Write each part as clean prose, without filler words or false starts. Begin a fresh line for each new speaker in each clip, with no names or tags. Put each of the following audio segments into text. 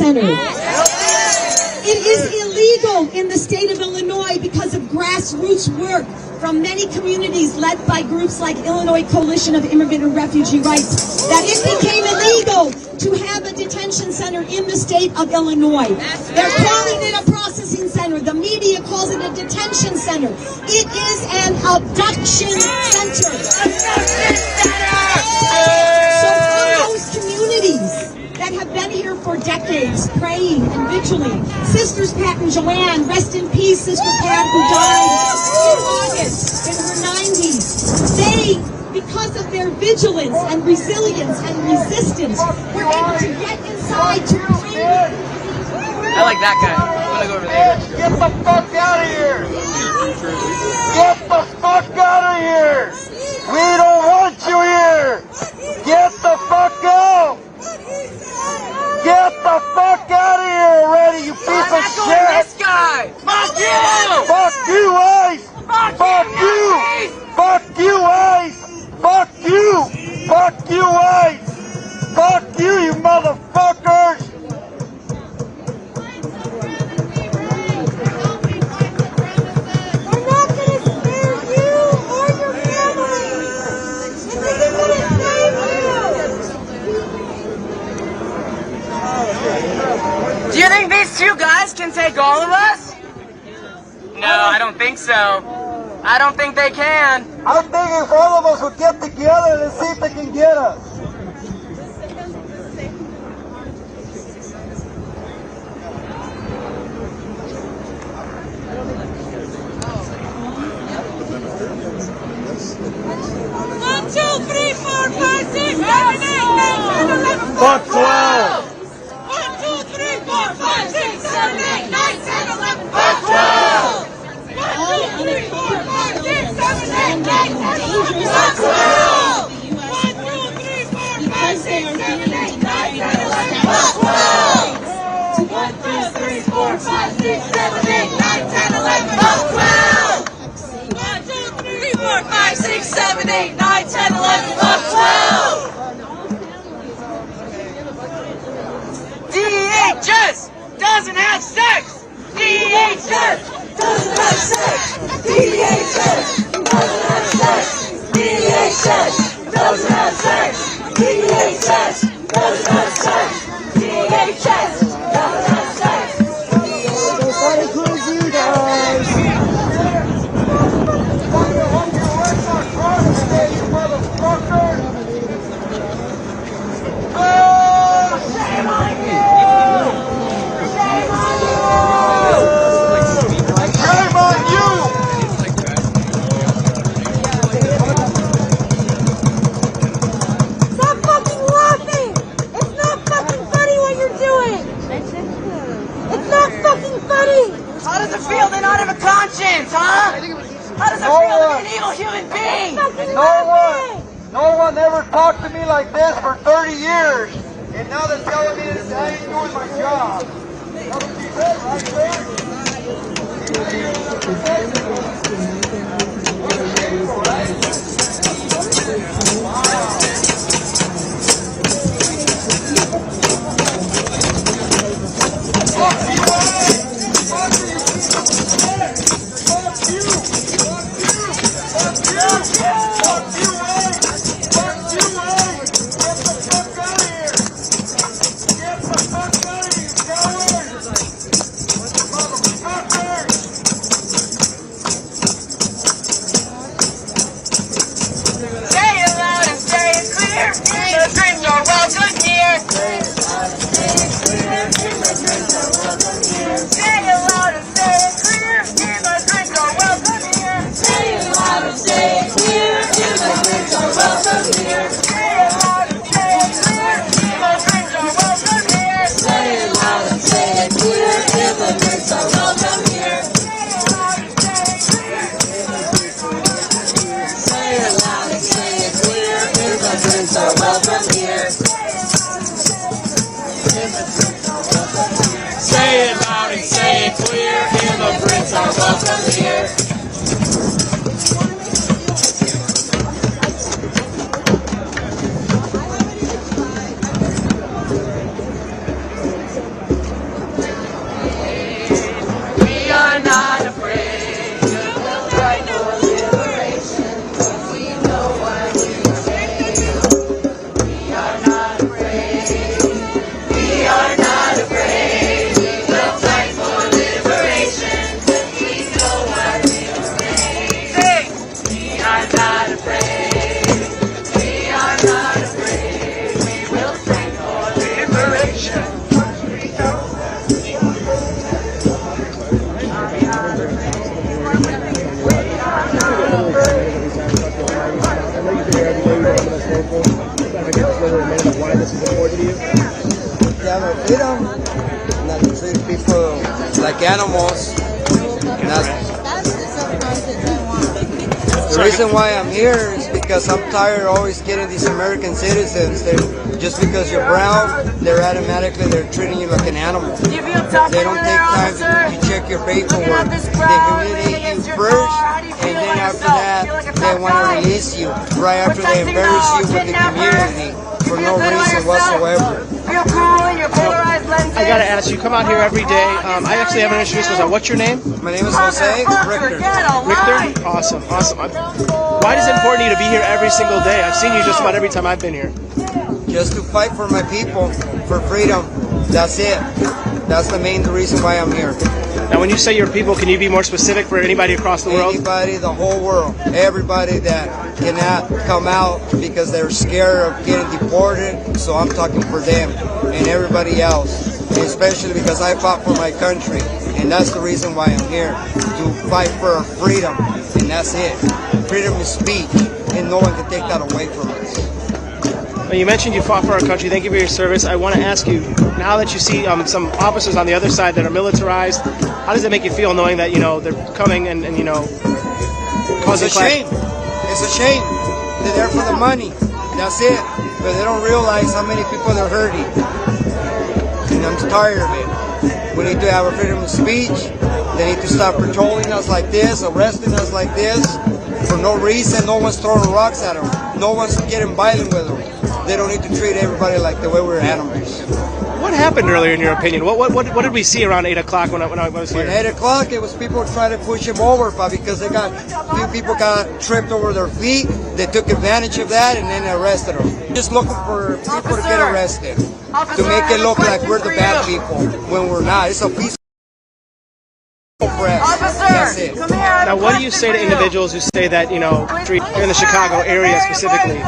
Center. It is illegal in the state of Illinois because of grassroots work from many communities led by groups like Illinois Coalition of Immigrant and Refugee Rights, that it became illegal to have a detention center in the state of Illinois. They're calling it a processing center. The media calls it a detention center. It is an abduction center. So for those communities that have been here for decades, praying and vigiling, Sisters Pat and Joanne, rest in peace, Sister Pat, who died in August in her 90s. They, because of their vigilance and resilience and resistance, were able to get inside to bring.
I like that guy. I'm gonna go over there.
Get the fuck out of here! Get the fuck out of here! We don't want you here! Get the fuck out! Get the fuck out of here already, you piece of shit!
This guy! Fuck you!
Fuck you, Ice! Fuck you! Fuck you, Ice! Fuck you! Fuck you, Ice! Fuck you, you motherfuckers!
We're not gonna spare you or your family! This isn't gonna save you!
Do you think these two guys can take all of us? No, I don't think so. I don't think they can.
I think if all of us would get together and see if they can get us. Fuck 12!
1, 2, 3, 4, 5, 6, 7, 8, 9, 10, 11, fuck 12! 1, 2, 3, 4, 5, 6, 7, 8, 9, 10, 11, fuck 12! 1, 2, 3, 4, 5, 6, 7, 8, 9, 10, 11, fuck 12! 1, 2, 3, 4, 5, 6, 7, 8, 9, 10, 11, fuck 12! 1, 2, 3, 4, 5, 6, 7, 8, 9, 10, 11, fuck 12!
DHS doesn't have sex! DHS
Doesn't have sex! DHS doesn't have sex! DHS doesn't have sex! DHS doesn't have sex! DHS doesn't have sex!
That includes you guys!
Shame on you! Shame on you!
Shame on you!
Stop fucking laughing! It's not fucking funny what you're doing! It's not fucking funny!
How does it feel to not have a conscience, huh? How does it feel to be an evil human being?
No one ever talked to me like this for 30 years, and now they're telling me that I ain't doing my job. That's what she said,
Say it loud and say it clear, immigrants are welcome here.
vocal. Can I get just over a minute of why this is important to you?
To have our freedom, not to treat people like animals. The reason why I'm here is because I'm tired of always getting these American citizens. Just because you're brown, they're treating you like an animal.
You feel tough
They don't
over
take
there,
time
officer?
to check your paperwork.
Looking at this
They
crowd leaning
humiliate you
against your
first,
car. How do you
and
feel
then
about
after
yourself?
that,
Feel like a
they
tough
want to
guy?
release you right after they
Protecting
embarrass
the
you with the
kidnapper.
community for
Feel
no
good about
reason
yourself?
whatsoever.
Feel cool in your polarized lenses?
I gotta ask you, come out here every day. I actually haven't introduced myself. What's your name?
My name is Jose Richter.
Richter? Awesome. Why is it important to you to be here every single day? I've seen you just about every time I've been here.
Just to fight for my people, for freedom. That's it. That's the main reason why I'm here.
Now, when you say your people, can you be more specific for anybody across the world?
Anybody, the whole world, everybody that cannot come out because they're scared of getting deported. So I'm talking for them and everybody else, especially because I fought for my country, and that's the reason why I'm here, to fight for our freedom, and that's it. Freedom of speech, and no one can take that away from us.
Well, you mentioned you fought for our country. Thank you for your service. I want to ask you, now that you see some officers on the other side that are militarized, how does it make you feel knowing that, they're coming and causing
It's a shame. It's a shame. They're there for the money. That's it. But they don't realize how many people they're hurting. And I'm tired of it. We need to have our freedom of speech. They need to stop patrolling us like this, arresting us like this, for no reason. No one's throwing rocks at them. No one's getting violent with them. They don't need to treat everybody like the way we're animals.
What happened earlier, in your opinion? What did we see around 8 o'clock when I was here?
At 8 o'clock, it was people trying to push him over, because few people got tripped over their feet. They took advantage of that and then arrested them. Just looking for people to get arrested, to make it look like we're the bad people when we're not. It's a peaceful press. That's it.
Now, what do you say to individuals who say that, here in the Chicago area specifically,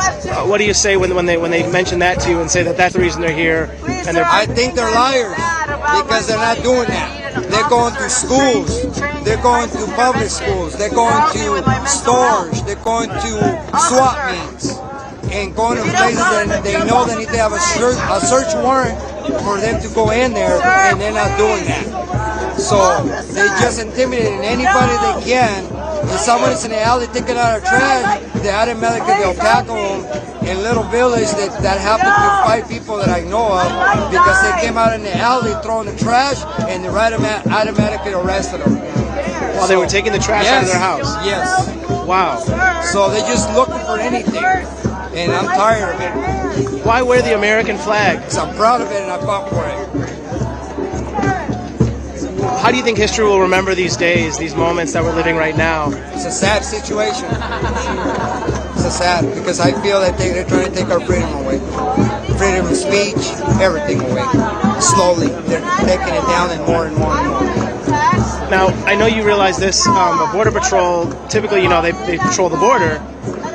what do you say when they mention that to you and say that that's the reason they're here? And
I think they're liars, because they're not doing that. They're going to schools. They're going to public schools. They're going to stores. They're going to swap meets and going to places that they know they need to have a search warrant for them to go in there, and they're not doing that. So they just intimidating anybody they can. If someone is in the alley taking out our trash, they automatically they'll tackle them. In little village that happened to 5 people that I know of, because they came out in the alley throwing the trash, and they automatically arrested them.
While they were taking the trash out of their house?
Yes.
Wow.
So they're just looking for anything, and I'm tired of it.
Why wear the American flag?
Because I'm proud of it and I fought for it.
How do you think history will remember these days, these moments that we're living right now?
It's a sad situation. It's a sad, because I feel that they're trying to take our freedom away. Freedom of speech, everything away. Slowly, they're taking it down and more and more and more.
Now, I know you realize this, Border Patrol, typically, they patrol the border.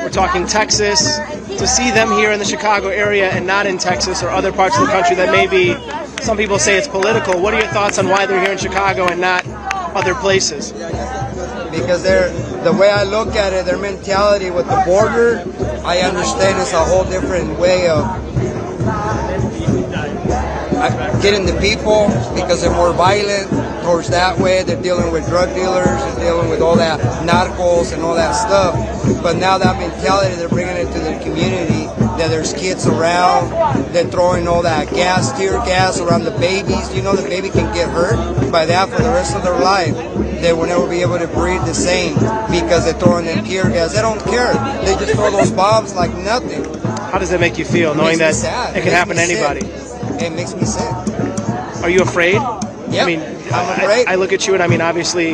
We're talking Texas. To see them here in the Chicago area and not in Texas or other parts of the country that maybe some people say it's political, what are your thoughts on why they're here in Chicago and not other places?
Because the way I look at it, their mentality with the border, I understand it's a whole different way of getting the people, because they're more violent towards that way. They're dealing with drug dealers, they're dealing with all that narcos and all that stuff. But now that mentality, they're bringing it to the community, that there's kids around, they're throwing all that tear gas around the babies. The baby can get hurt by that for the rest of their life. They will never be able to breathe the same, because they're throwing in tear gas. They don't care. They just throw those bombs like nothing.
How does that make you feel, knowing that it can happen to anybody?
It makes me sick.
Are you afraid?
Yeah,
I mean,
I'm afraid.
I look at you, and obviously,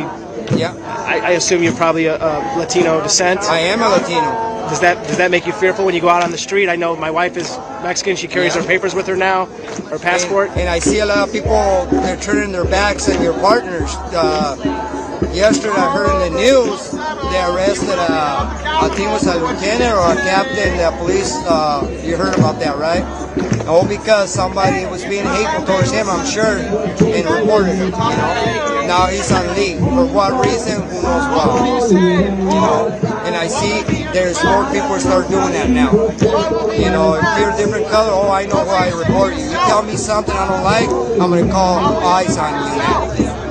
yeah.
I assume you're probably a Latino descent.
I am a Latino.
Does that make you fearful when you go out on the street? I know my wife is Mexican. She carries her papers with her now, her passport.
And I see a lot of people, they're turning their backs on your partners. Yesterday I heard in the news they arrested I think it was a lieutenant or a captain, the police. You heard about that, right? All because somebody was being hateful towards him, I'm sure, and reported him. Now he's on leave. For what reason? Who knows why? And I see there's more people start doing that now. You know, if you're a different color, oh, I know why I report you. You tell me something I don't like, I'm going to call eyes on you now.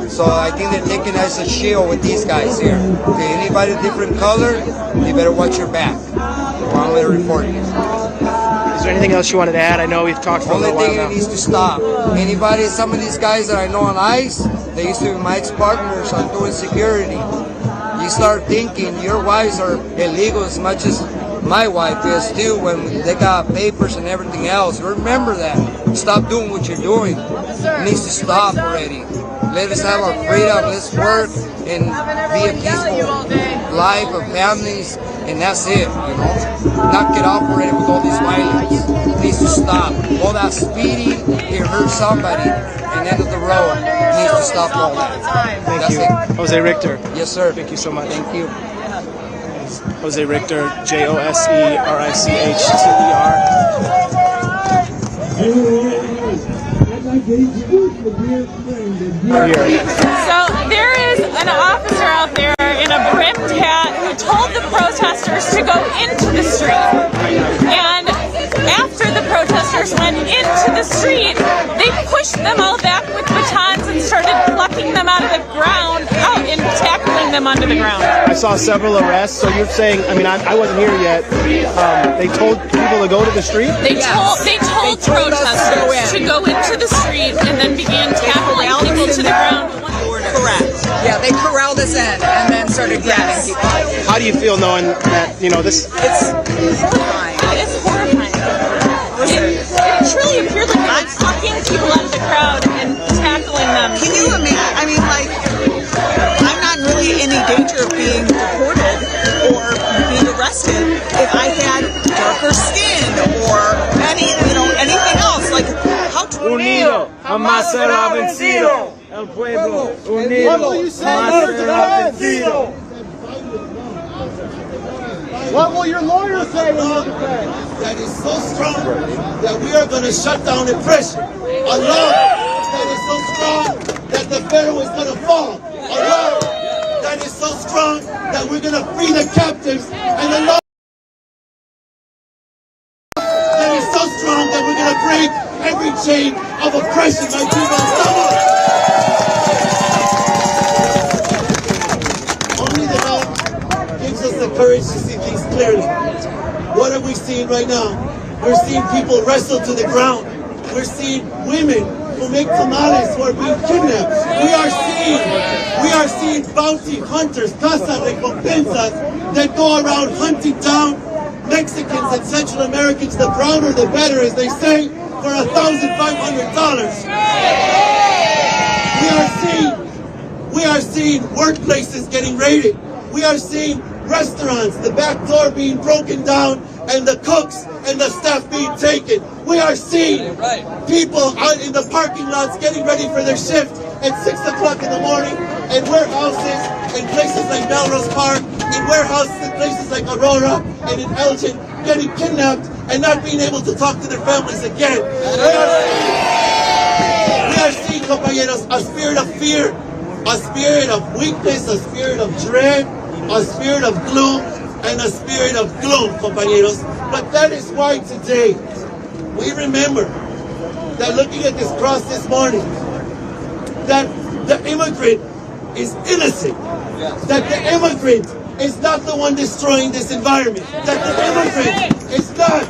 So I think they're taking us as a shield with these guys here. Okay, anybody different color, you better watch your back, or I'm going to report you.
Is there anything else you wanted to add? I know we've talked for a
Only
little while
thing
now.
that needs to stop. Anybody, some of these guys that I know on ICE, they used to be my ex-partners on doing security. You start thinking your wives are illegal as much as my wife is too when they got papers and everything else. Remember that. Stop doing what you're doing. It needs to stop already. Let us have our freedom. Let's work and be a peaceful life of families, and that's it, you know. Not get off already with all this violence. It needs to stop. All that speeding, it hurts somebody. And end of the road needs to stop all that.
Thank you.
It.
Jose Richter.
Yes, sir.
Thank you so much.
Thank you.
Jose Richter, JOSERICHTER.
So there is an officer out there in a brimmed hat who told the protesters to go into the street. And after the protesters went into the street, they pushed them all back with batons and started plucking them out of the ground, out and tackling them onto the ground.
I saw several arrests, so you're saying, I mean, I wasn't here yet. They told people to go to the street?
They told protesters to go into the street and then began tackling people to the ground.
Correct. Yeah, they corralled us in and then started grabbing people.
How do you feel knowing that, you know, this...
It's horrifying.
It's horrifying. It truly appeared like they were plucking people out of the crowd and tackling them.
Can you imagine? I mean, like, I'm not really in any danger of being deported or being arrested if I had darker skin or anything else. Like, how
Unido, jamás será vencido. El pueblo unido, jamás será vencido.
What will your lawyer say in your defense? That is so strong that we are going to shut down oppression. A law that is so strong that the Pharaoh is going to fall. A law that is so strong that we're going to free the captives. And a law that is so strong that we're going to break every chain of oppression. My people, only the Lord gives us the courage to see things clearly. What are we seeing right now? We're seeing people wrestle to the ground. We're seeing women who make tamales who are being kidnapped. We are seeing bounty hunters, casa recompensas, that go around hunting down Mexicans and Central Americans, the browner the better, as they say, for $1,500. We are seeing workplaces getting raided. We are seeing restaurants, the back door being broken down, and the cooks and the staff being taken. We are seeing people out in the parking lots getting ready for their shift at 6 o'clock in the morning, and warehouses in places like Melrose Park, in warehouses in places like Aurora and in Elgin, getting kidnapped and not being able to talk to their families again. We are seeing, compañeros, a spirit of fear, a spirit of weakness, a spirit of dread, a spirit of gloom, and a spirit of gloom, compañeros. But that is why today we remember that looking at this cross this morning, that the immigrant is innocent, that the immigrant is not the one destroying this environment, that the immigrant is not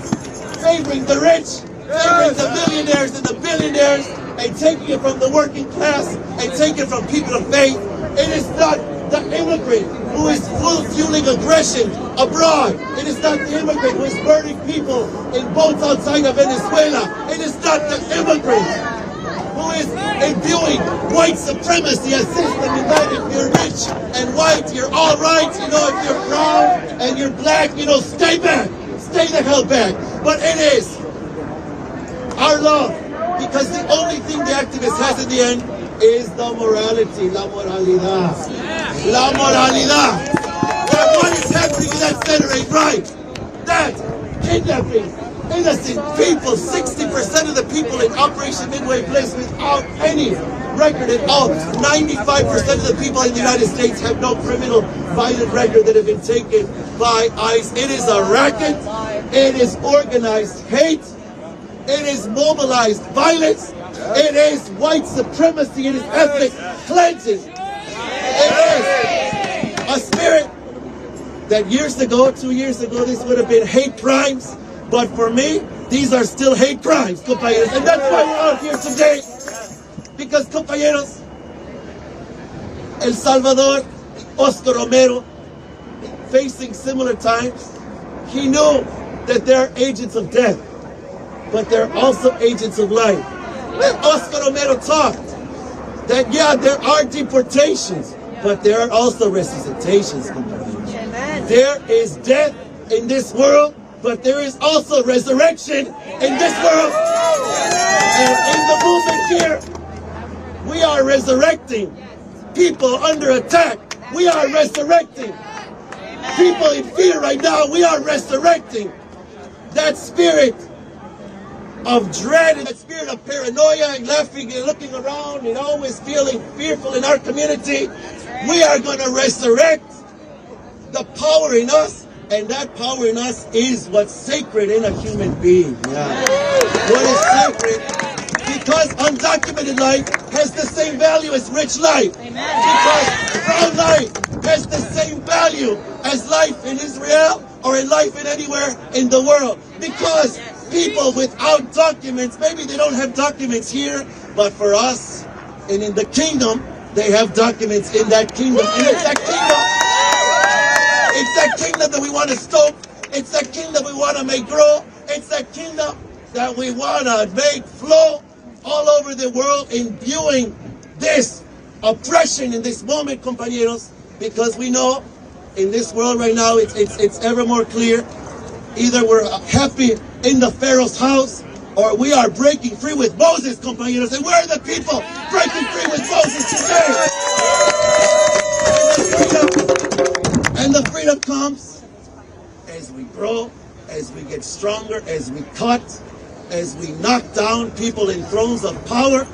favoring the rich, favoring the millionaires and the billionaires, and taking it from the working class and taking it from people of faith. It is not the immigrant who is fueling aggression abroad. It is not the immigrant who is burning people in boats outside of Venezuela. It is not the immigrant who is imbuing white supremacy, a system in that if you're rich and white, you're all right. You know, if you're brown and you're black, you know, stay back. Stay the hell back. But it is our love, because the only thing the activist has in the end is the morality, la moralidad. La moralidad. But what is happening in that center ain't right. That kidnapping innocent people, 60% of the people
people in Operation Midway Bliss without any record at all. 95% of the people in the United States have no criminal violent record that have been taken by ICE. It is a racket. It is organized hate. It is mobilized violence. It is white supremacy. It is ethnic cleansing. It is a spirit that years ago, 2 years ago, this would have been hate crimes. But for me, these are still hate crimes, compañeros. And that's why we're out here today. Because, compañeros, El Salvador, Oscar Romero, facing similar times, he knew that they're agents of death, but they're also agents of life. And Oscar Romero talked that, yeah, there are deportations, but there are also resuscitations. There is death in this world, but there is also resurrection in this world. And in the movement here, we are resurrecting people under attack. We are resurrecting people in fear right now. We are resurrecting that spirit of dread and that spirit of paranoia and laughing and looking around and always feeling fearful in our community. We are going to resurrect the power in us, and that power in us is what's sacred in a human being. Yeah. What is sacred? Because undocumented life has the same value as rich life. Because brown life has the same value as life in Israel or in life in anywhere in the world. Because people without documents, maybe they don't have documents here, but for us and in the kingdom, they have documents in that kingdom. And it's that kingdom that we want to stoke. It's that kingdom we want to make grow. It's that kingdom that we want to make flow all over the world, imbuing this oppression in this moment, compañeros, because we know in this world right now it's ever more clear. Either we're happy in the Pharaoh's house, or we are breaking free with Moses, compañeros. And we're the people breaking free with Moses today. And the freedom comes as we grow, as we get stronger, as we cut, as we knock down people in thrones of power,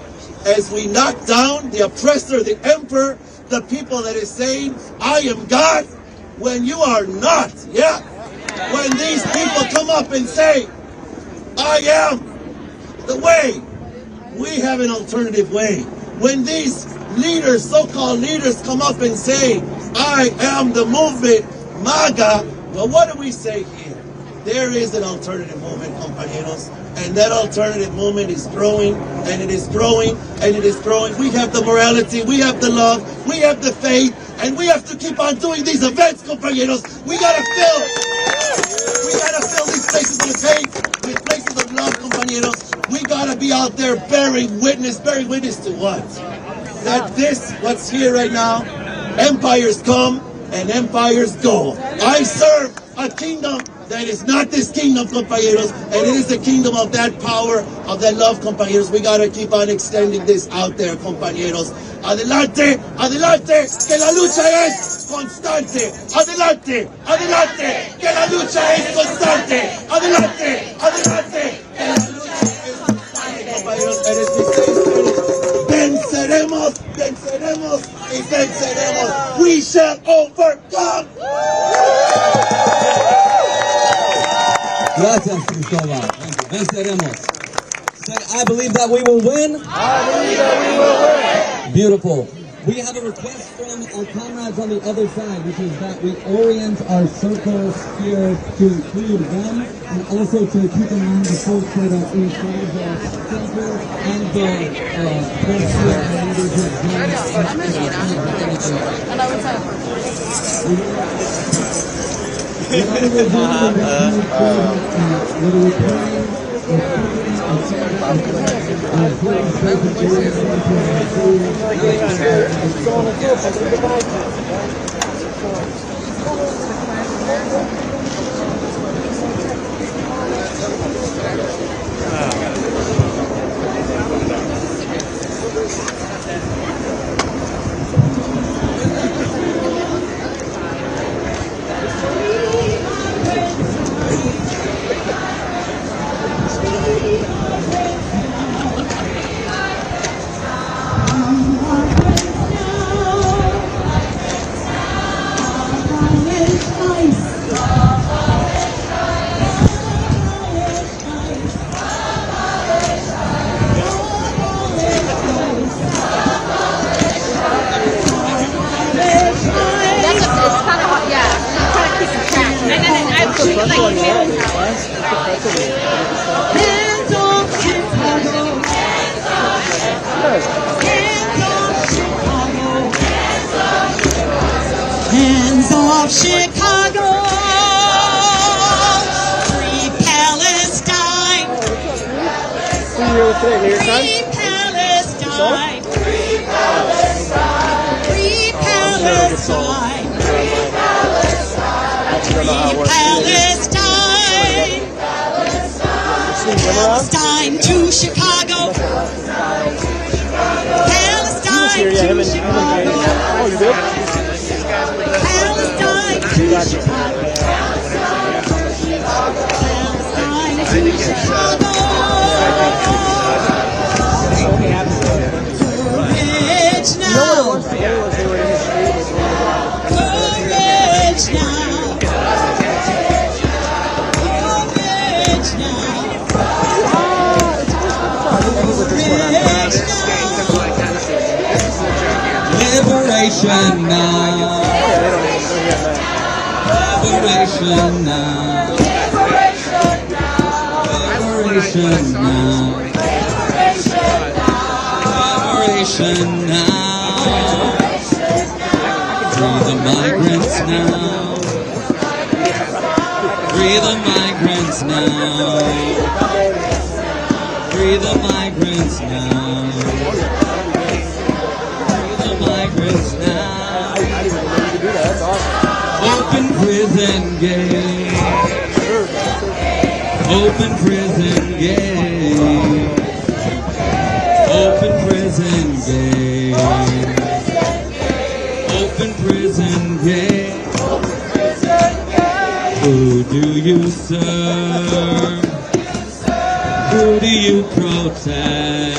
as we knock down the oppressor, the emperor, the people that is saying, I am God, when you are not. Yeah. When these people come up and say, I am the way, we have an alternative way. When these leaders, so-called leaders, come up and say, I am the movement, MAGA, well, what do we say here? There is an alternative movement, compañeros, and that alternative movement is growing, and it is growing, and it is growing. We have the morality, we have the love, we have the faith, and we have to keep on doing these events, compañeros. We gotta fill these places with faith, with places of love, compañeros. We gotta be out there bearing witness to what? That this, what's here right now, empires come and empires go. I serve a kingdom that is not this kingdom, compañeros, and it is the kingdom of that power, of that love, compañeros. We gotta keep on extending this out there, compañeros. Adelante, adelante, que la lucha es constante. Adelante, adelante, que la lucha es constante. Adelante, adelante, que la lucha es constante, compañeros. And as we say, venceremos, venceremos y venceremos. We shall overcome.
Gracias, Cristóbal. Venceremos. Say, I believe that we will win.
I believe that we will win.
Beautiful. We have a request from our comrades on the other side, which is that we orient our circles here to include them and also to keep in mind the folks that are inside the center and the folks here and leaders who
Hands off Chicago. Free Palestine. Free Palestine. Free Palestine. Free Palestine. Palestine to Chicago. Palestine to Chicago.
Oh, you good?
Palestine to Chicago. Palestine to Chicago. Courage now. Courage now. Courage now.
Liberation now. Liberation now. Liberation now. Liberation now. Free the migrants now. Free the migrants now. Free the migrants now. Free the migrants now. Open prison gates. Open prison gates. Open prison gates. Open prison gates. Who do you serve? Who do you protect?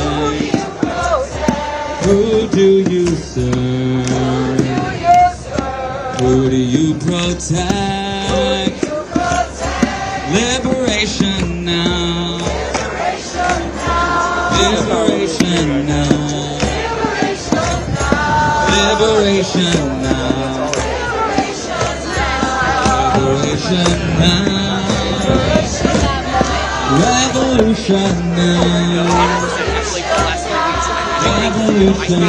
Who do you serve? Who do you protect? Liberation now. Liberation now. Liberation now. Liberation now. Revolution now. Revolution now. Revolution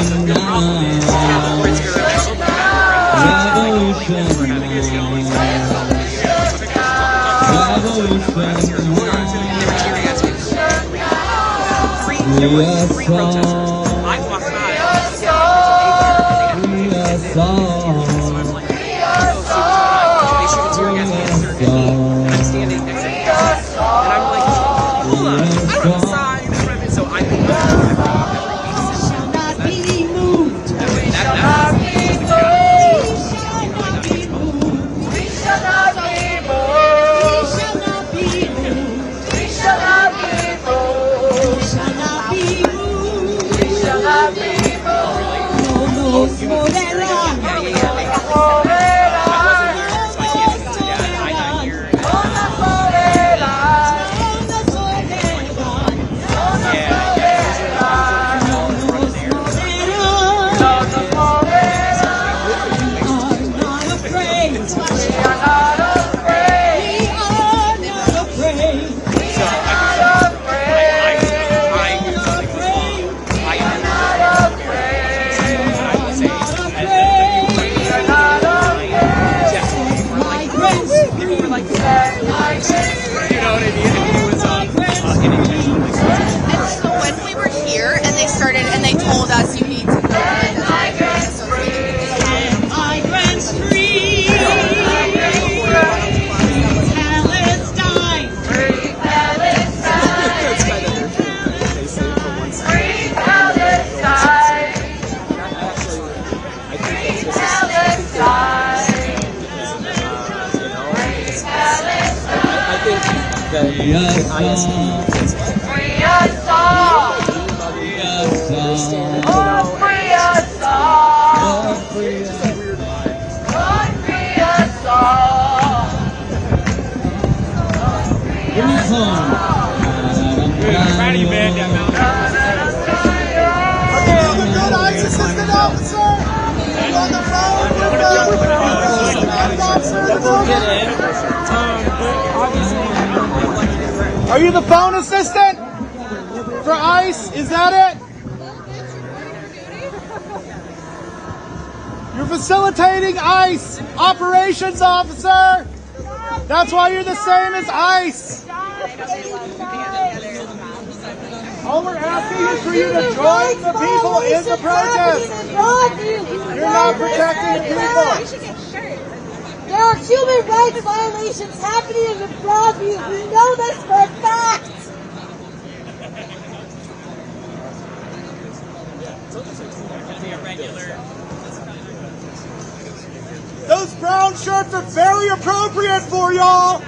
Officer, on the phone with the
Are you the phone assistant for ICE? Is that it? You're facilitating ICE, operations officer. That's why you're the same as ICE. All we're asking is for you to join the people in the protest. You're not protecting the people.
There are human rights violations happening in Broadview. We know this for a fact.
Those brown shirts are very appropriate for y'all.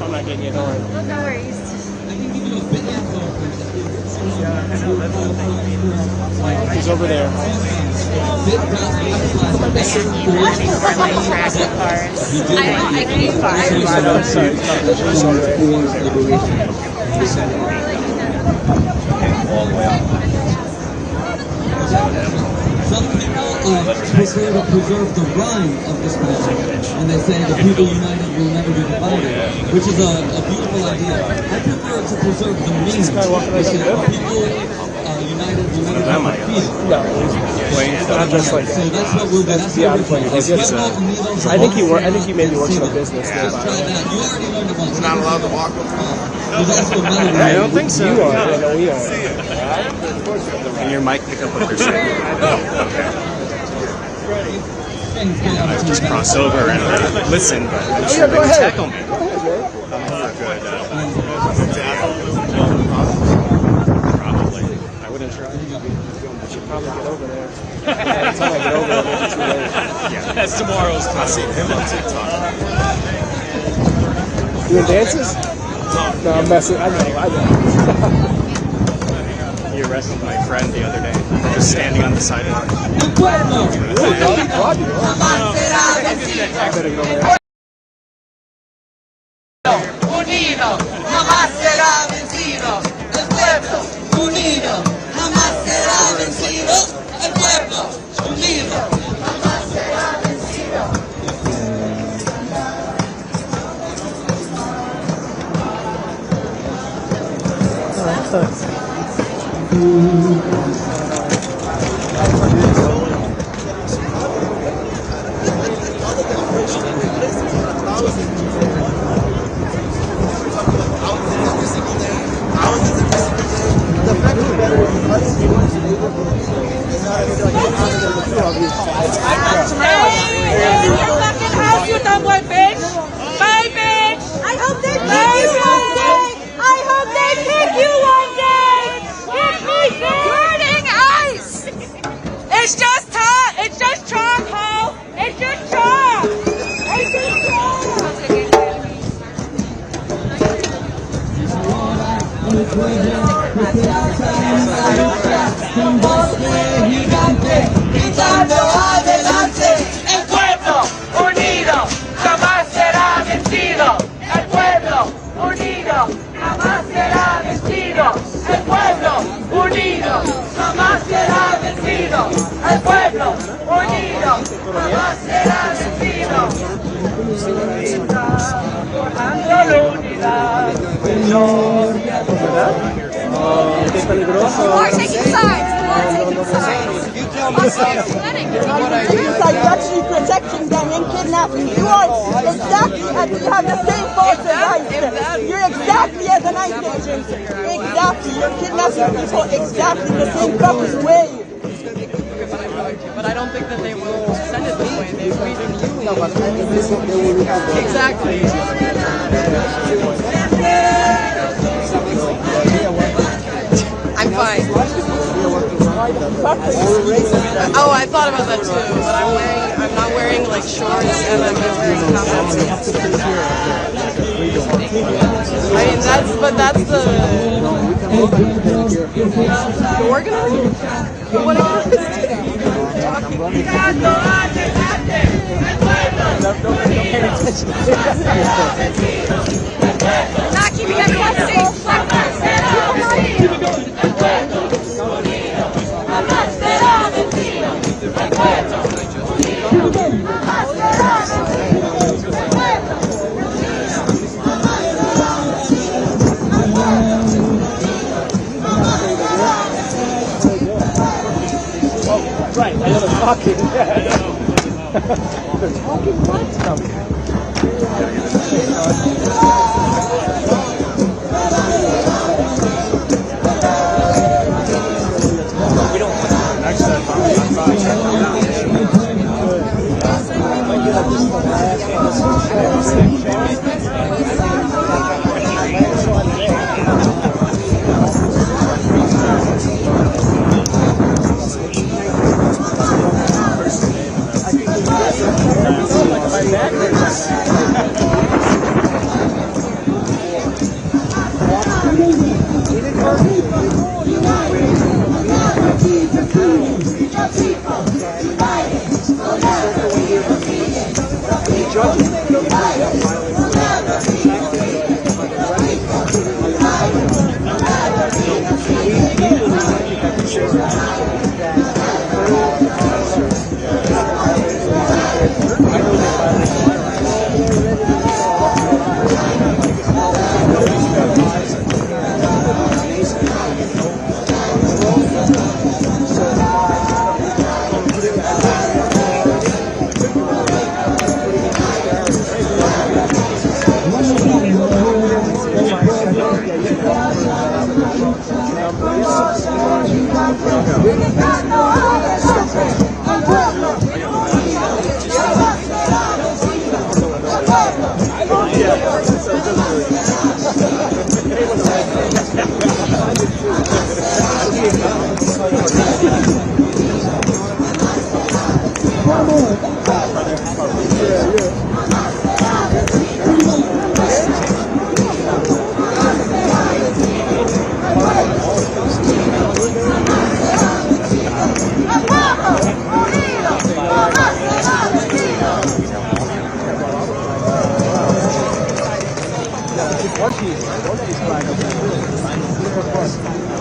I'm not getting you, don't worry.
No worries.
He's over there.
Traffic cars. I can't
Some people prefer to preserve the rhyme of this message, and they say the people united will never be divided, which is a beautiful idea. I prefer to preserve the meaning, which is the people united will never be defeated.
Just like
so that's what we'll do. That's
I think he maybe works in a business.
You already learned it once.
Not allowed to walk with
I don't think so. You are. No, we are.
Can your mic pick up what they're saying? I just cross over and listen, but I'm sure they can tackle me. Probably.
I wouldn't try. I should probably get over there. By the time I get over there, it's too late.
Yeah, that's tomorrow's class. I see him on TikTok.
Doing dances? No, I'm messing. I know.
He arrested my friend the other day. Just standing on the sidewalk.
Unido, jamás será vencido. El pueblo unido, jamás será vencido. El pueblo unido, jamás será vencido.
It's just talk. It's just chalk, Ho. It's just chalk. It's just chalk.
Gritando adelante, el pueblo unido jamás será vencido. El pueblo unido jamás será vencido. El pueblo unido jamás será vencido. El pueblo unido jamás será vencido. Forjando la unidad.
Qué peligroso.
People are taking sides. People are taking sides.
You're actually protecting them and kidnapping. You are exactly, you have the same faults as ICE. You're exactly as an ICE agent. Exactly. You're kidnapping people exactly the same purpose way.
But I don't think that they will send it this way. They read in you. Exactly. I'm fine. Oh, I thought about that too, but I'm not wearing like shorts and I'm not wearing tops. I mean, that's the organizer? What
Not keeping everyone safe.
Jamás será
Right, I know they're talking. They're talking what? We don't want next time.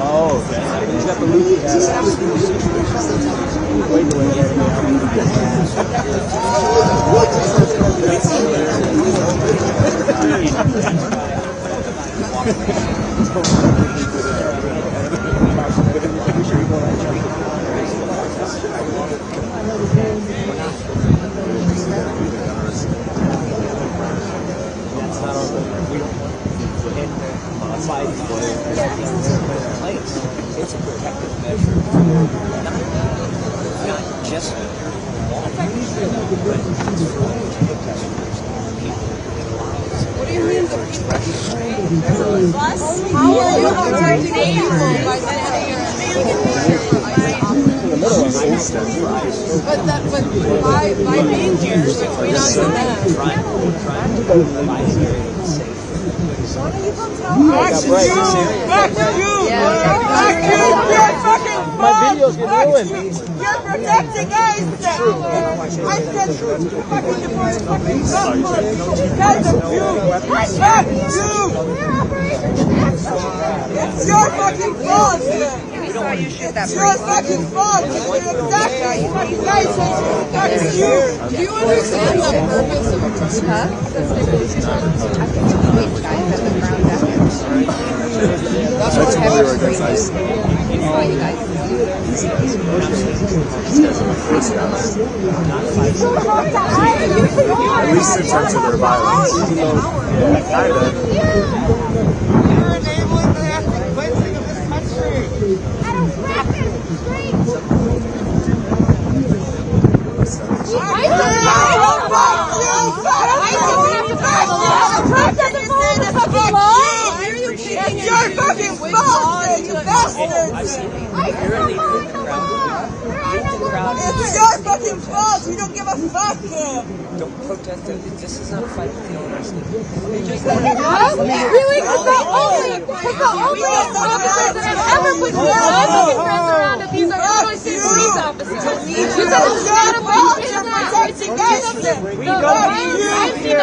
Oh, okay. He's got the loop.
It's a protective measure, not just
What do you mean the How are you protecting people by sending your But by being here, between us and them.
Back to you! You're fucking my video's getting ruined.
You're protecting us! I said fucking divorce fucking government because of you! Fuck you! It's your fucking fault! It's your fucking fault! It's exactly fucking license! Fuck you!
Do you understand the purpose of That's what heavy screen is.
At least in terms of their violence. Kind of.
You're enabling the ethnic cleansing of this country! I don't practice streets! I don't have to follow the law. It's your fucking fault, you bastards! It's your fucking fault! You don't give a fuck!
Don't protest it. This is not a fight with the owners.
Really? Because the only officers that have ever put my fucking friends around at these are Illinois State police officers. You said this is not a fight. I've seen the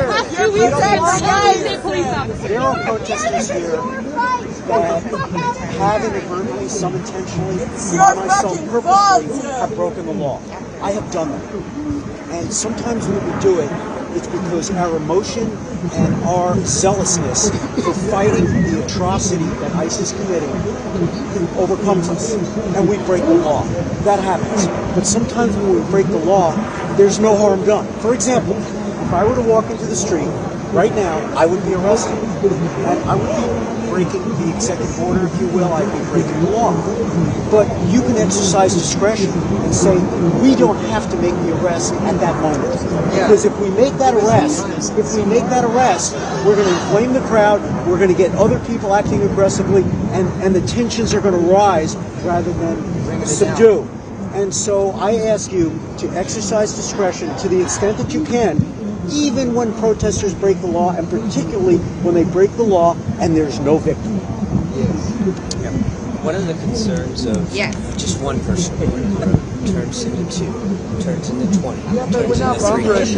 past 2 weeks of Illinois State police officers.
There are protesters here that have inadvertently, some intentionally, some purposely have broken the law. I have done that. And sometimes when we do it, it's because our emotion and our zealousness for fighting the atrocity that ICE is committing overcomes us, and we break the law. That happens. But sometimes when we break the law, there's no harm done. For example, if I were to walk into the street right now, I would be arrested. And I would be breaking the executive order, if you will. I'd be breaking the law. But you can exercise discretion and say, we don't have to make the arrest at that moment. Because if we make that arrest, we're going to inflame the crowd, we're going to get other people acting aggressively, and the tensions are going to rise rather than subdue. And so I ask you to exercise discretion to the extent that you can, even when protesters break the law, and particularly when they break the law and there's no victim.
One of the concerns of just one person turns into 2, turns into 20, turns into 300, and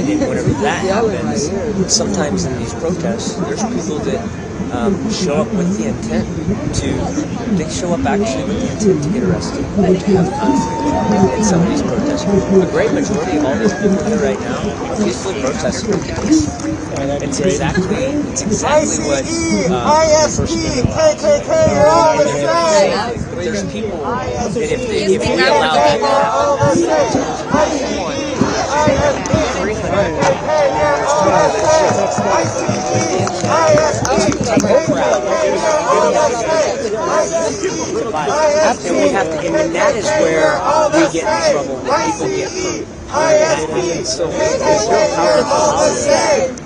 then whenever that happens, sometimes in these protests, there's people that show up with the intent they show up actually with the intent to get arrested and to have conflict in some of these protests. A great majority of all these people here right now are peacefully protesting for peace. It's exactly what there's people that if we allow that and that is where we get in trouble, when people get hurt. So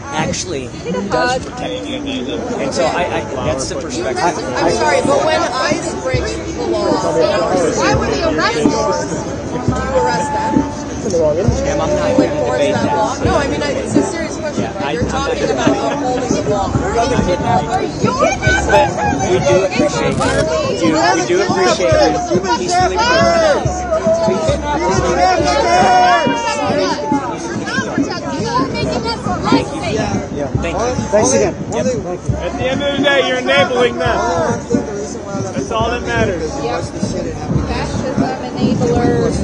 actually does protect you. And so that's the perspective.
I'm sorry, but when ICE breaks the law, why would he arrest you arrest them?
Ma'am, I'm not here to debate that.
No, I mean, it's a serious question, right? You're talking about upholding the law.
But we do appreciate you. We do appreciate you peacefully Thank you.
Thanks again.
At the end of the day, you're enabling them. That's all that matters.
Fascism, enablers.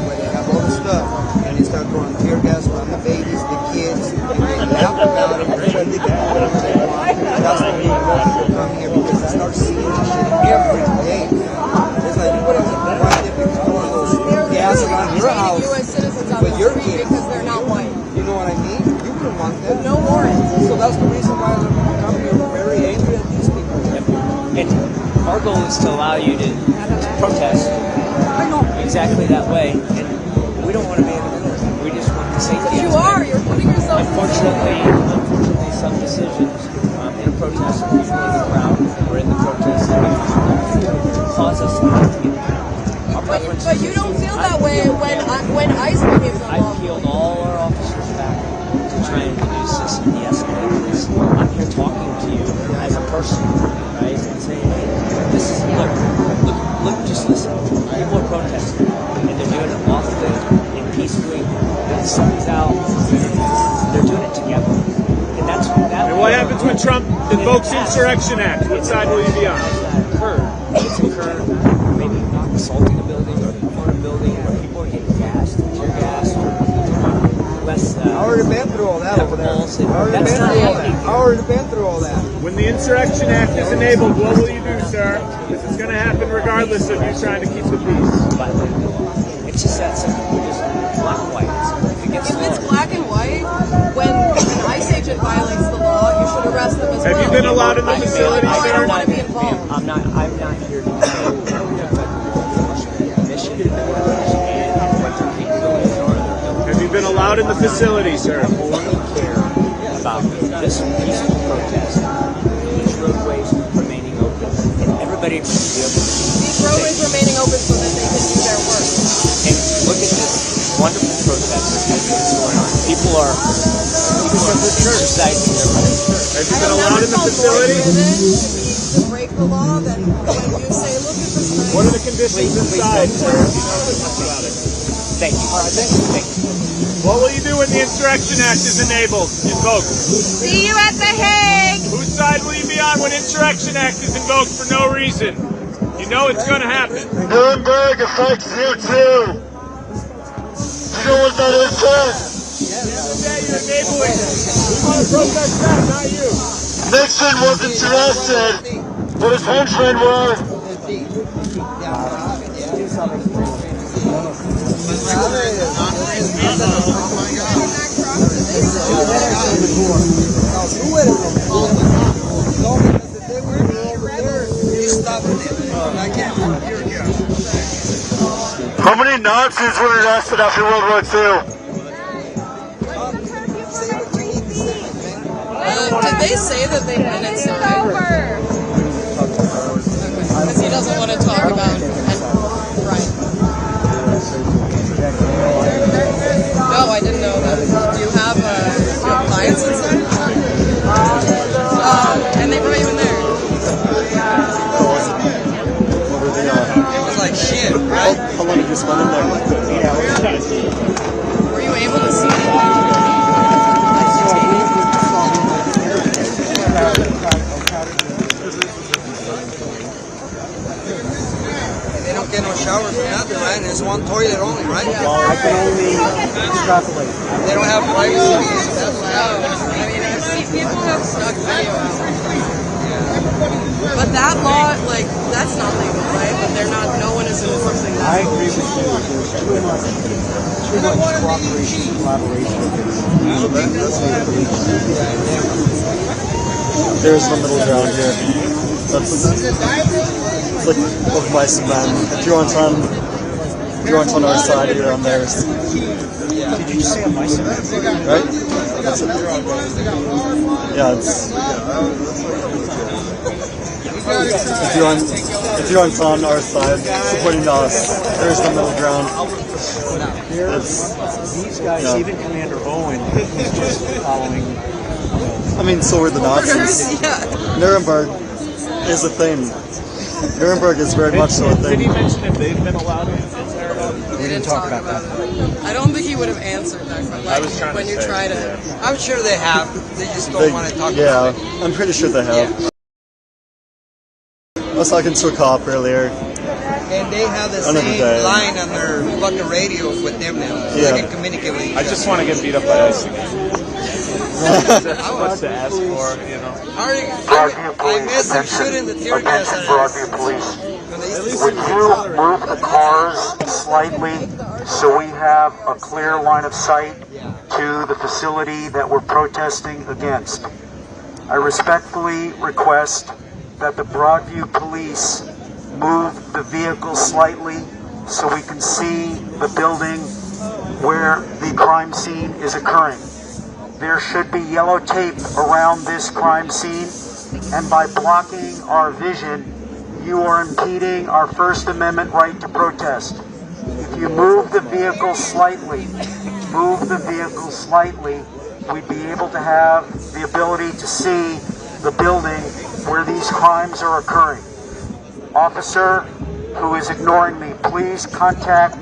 Where they have all the stuff, and they start throwing tear gas around the babies, the kids, and laugh about it. That's when they get that's when people come here because they start seeing this shit every day. It's like why did they throw those gas around your house with your kids
because they're not white.
You know what I mean? You wouldn't want that.
No warrant.
So that's the reason why they're coming here very angry at these people.
And our goal is to allow you to protest exactly that way, and we don't want to be able to do it. We just want the safety.
You're putting yourself.
Unfortunately, some decisions in a protest, usually in the crowd or in the protest, cause us to have to get our preference.
But you don't feel that way when ICE behaves on
I've peeled all our officers back to try and reduce this and de-escalate this. I'm here talking to you as a person, right, and saying, hey, this is look, just listen. People are protesting, and they're doing it lawfully and peacefully. The sun's out. They're doing it together. And that's that.
And what happens when Trump invokes Insurrection Act? What side will you be on?
It's occurred, maybe not assaulting a building or on a building where people are getting gassed, tear gas, or less.
I already been through all that over there. I already been through all that.
When the Insurrection Act is enabled, what will you do, sir? This is going to happen regardless of you trying to keep the peace.
It's just that simple. Just black and white.
If it's black and white, when an ICE agent violates the law, you should arrest them as well.
Have you been allowed in the facility,
I
sir?
don't want to be involved.
I'm not here to mission and what their capabilities are.
Have you been allowed in the facility, sir?
I only care about this peaceful protest, these roadways remaining open, and everybody should be able to
These roadways remaining open so that they can do their work.
and look at this wonderful protest that's going on. People are exercising their rights.
Have you been allowed in the facility?
To break the law, then when you say, look at this.
What are the conditions inside, sir?
Thank you. Thank you.
What will you do when the Insurrection Act is enabled, invoked?
See you at The Hague.
Whose side will you be on when Insurrection Act is invoked for no reason? You know it's going to happen.
Nuremberg affects you too. Do you know what that is, sir? Nixon wasn't arrested, but his henchmen were. How many Nazis were arrested after World War II?
Did they say that they didn't say it? Because he doesn't want to talk about it. Right. No, I didn't know that. Do you have clients inside? And they brought you in there. It was like shit, right?
How long did you spend in there? 8 hours.
Were you able to see it?
They don't get no showers or nothing, right? There's one toilet only, right?
Well, I can only extrapolate.
They don't have privacy.
I mean, I've seen people have stuck video out. But that law, like, that's not legal, right? But they're not, no one is enforcing that.
I agree with you. There's too much cooperation and collaboration. There's the middle ground here. It's like both mice and men. If you're on our side, you're on theirs.
Did you say a mice and men?
Right? That's it. Yeah, it's... If you're on our side, supporting us, there's the middle ground.
These guys, yeah. Even Commander Owen, is just following.
I mean, so were the Nazis.
Yeah.
Nuremberg is a thing. Nuremberg is very much so a thing.
Did he mention if they've been allowed in?
We didn't talk about that. I don't think he would have answered that question. Like,
I was trying
when
to
you
say,
try to.
I'm sure they have. They just don't want to talk about it.
Yeah, I'm pretty sure they have.
Yeah.
I was talking to a cop earlier.
And they have the same line on their fucking radio with them now. So they can communicate with each other.
I just want to get beat up by ICE again. That's much to ask for, you know.
I miss them shooting the tear gas at us.
Broadview Police. Would you move the cars slightly so we have a clear line of sight to the facility that we're protesting against? I respectfully request that the Broadview Police move the vehicle slightly so we can see the building where the crime scene is occurring. There should be yellow tape around this crime scene, and by blocking our vision, you are impeding our First Amendment right to protest. If you move the vehicle slightly, we'd be able to have the ability to see the building where these crimes are occurring. Officer who is ignoring me, please contact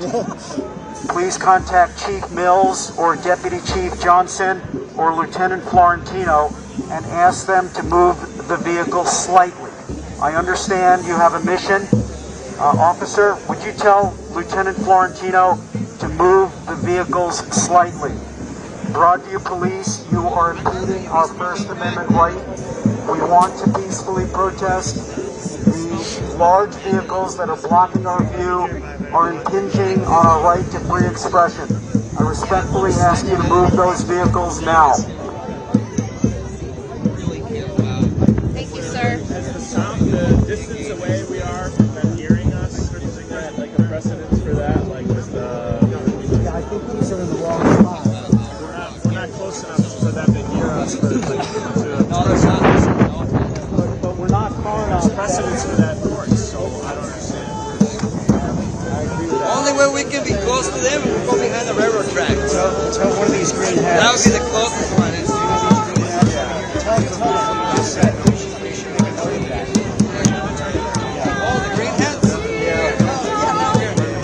Chief Mills or Deputy Chief Johnson or Lieutenant Florentino and ask them to move the vehicle slightly. I understand you have a mission. Officer, would you tell Lieutenant Florentino to move the vehicles slightly? Broadview Police, you are impeding our First Amendment right. We want to peacefully protest. The large vehicles that are blocking our view are impinging on our right to free expression. I respectfully ask you to move those vehicles now.
Thank you, sir.
As the sound, the distance away we are from them hearing us, is that like a precedence for that? Like with the...
Yeah, I think these are in the wrong spot.
We're not close enough for them to hear us. But we're not far enough. Precedence for that course, so I don't understand.
The only way we can be close to them is we go behind the railroad track.
Tell one of these green hats.
That would be the closest one. Oh, the green hats? Yeah.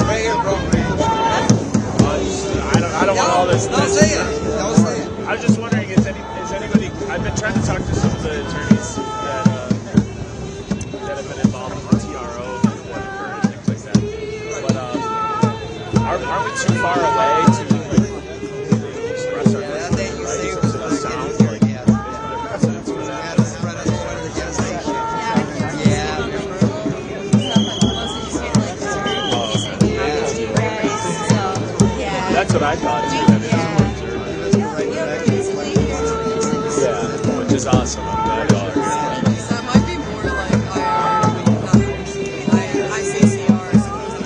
Right here, bro.
I don't want all this.
Don't say it. Don't say it.
I was just wondering, is anybody? I've been trying to talk to some of the attorneys that have been involved in the TRO and things like that. But aren't we too far away to express
That's what I thought too. Yeah, which is awesome. I'm glad y'all are here.
That might be more like ICCR as opposed to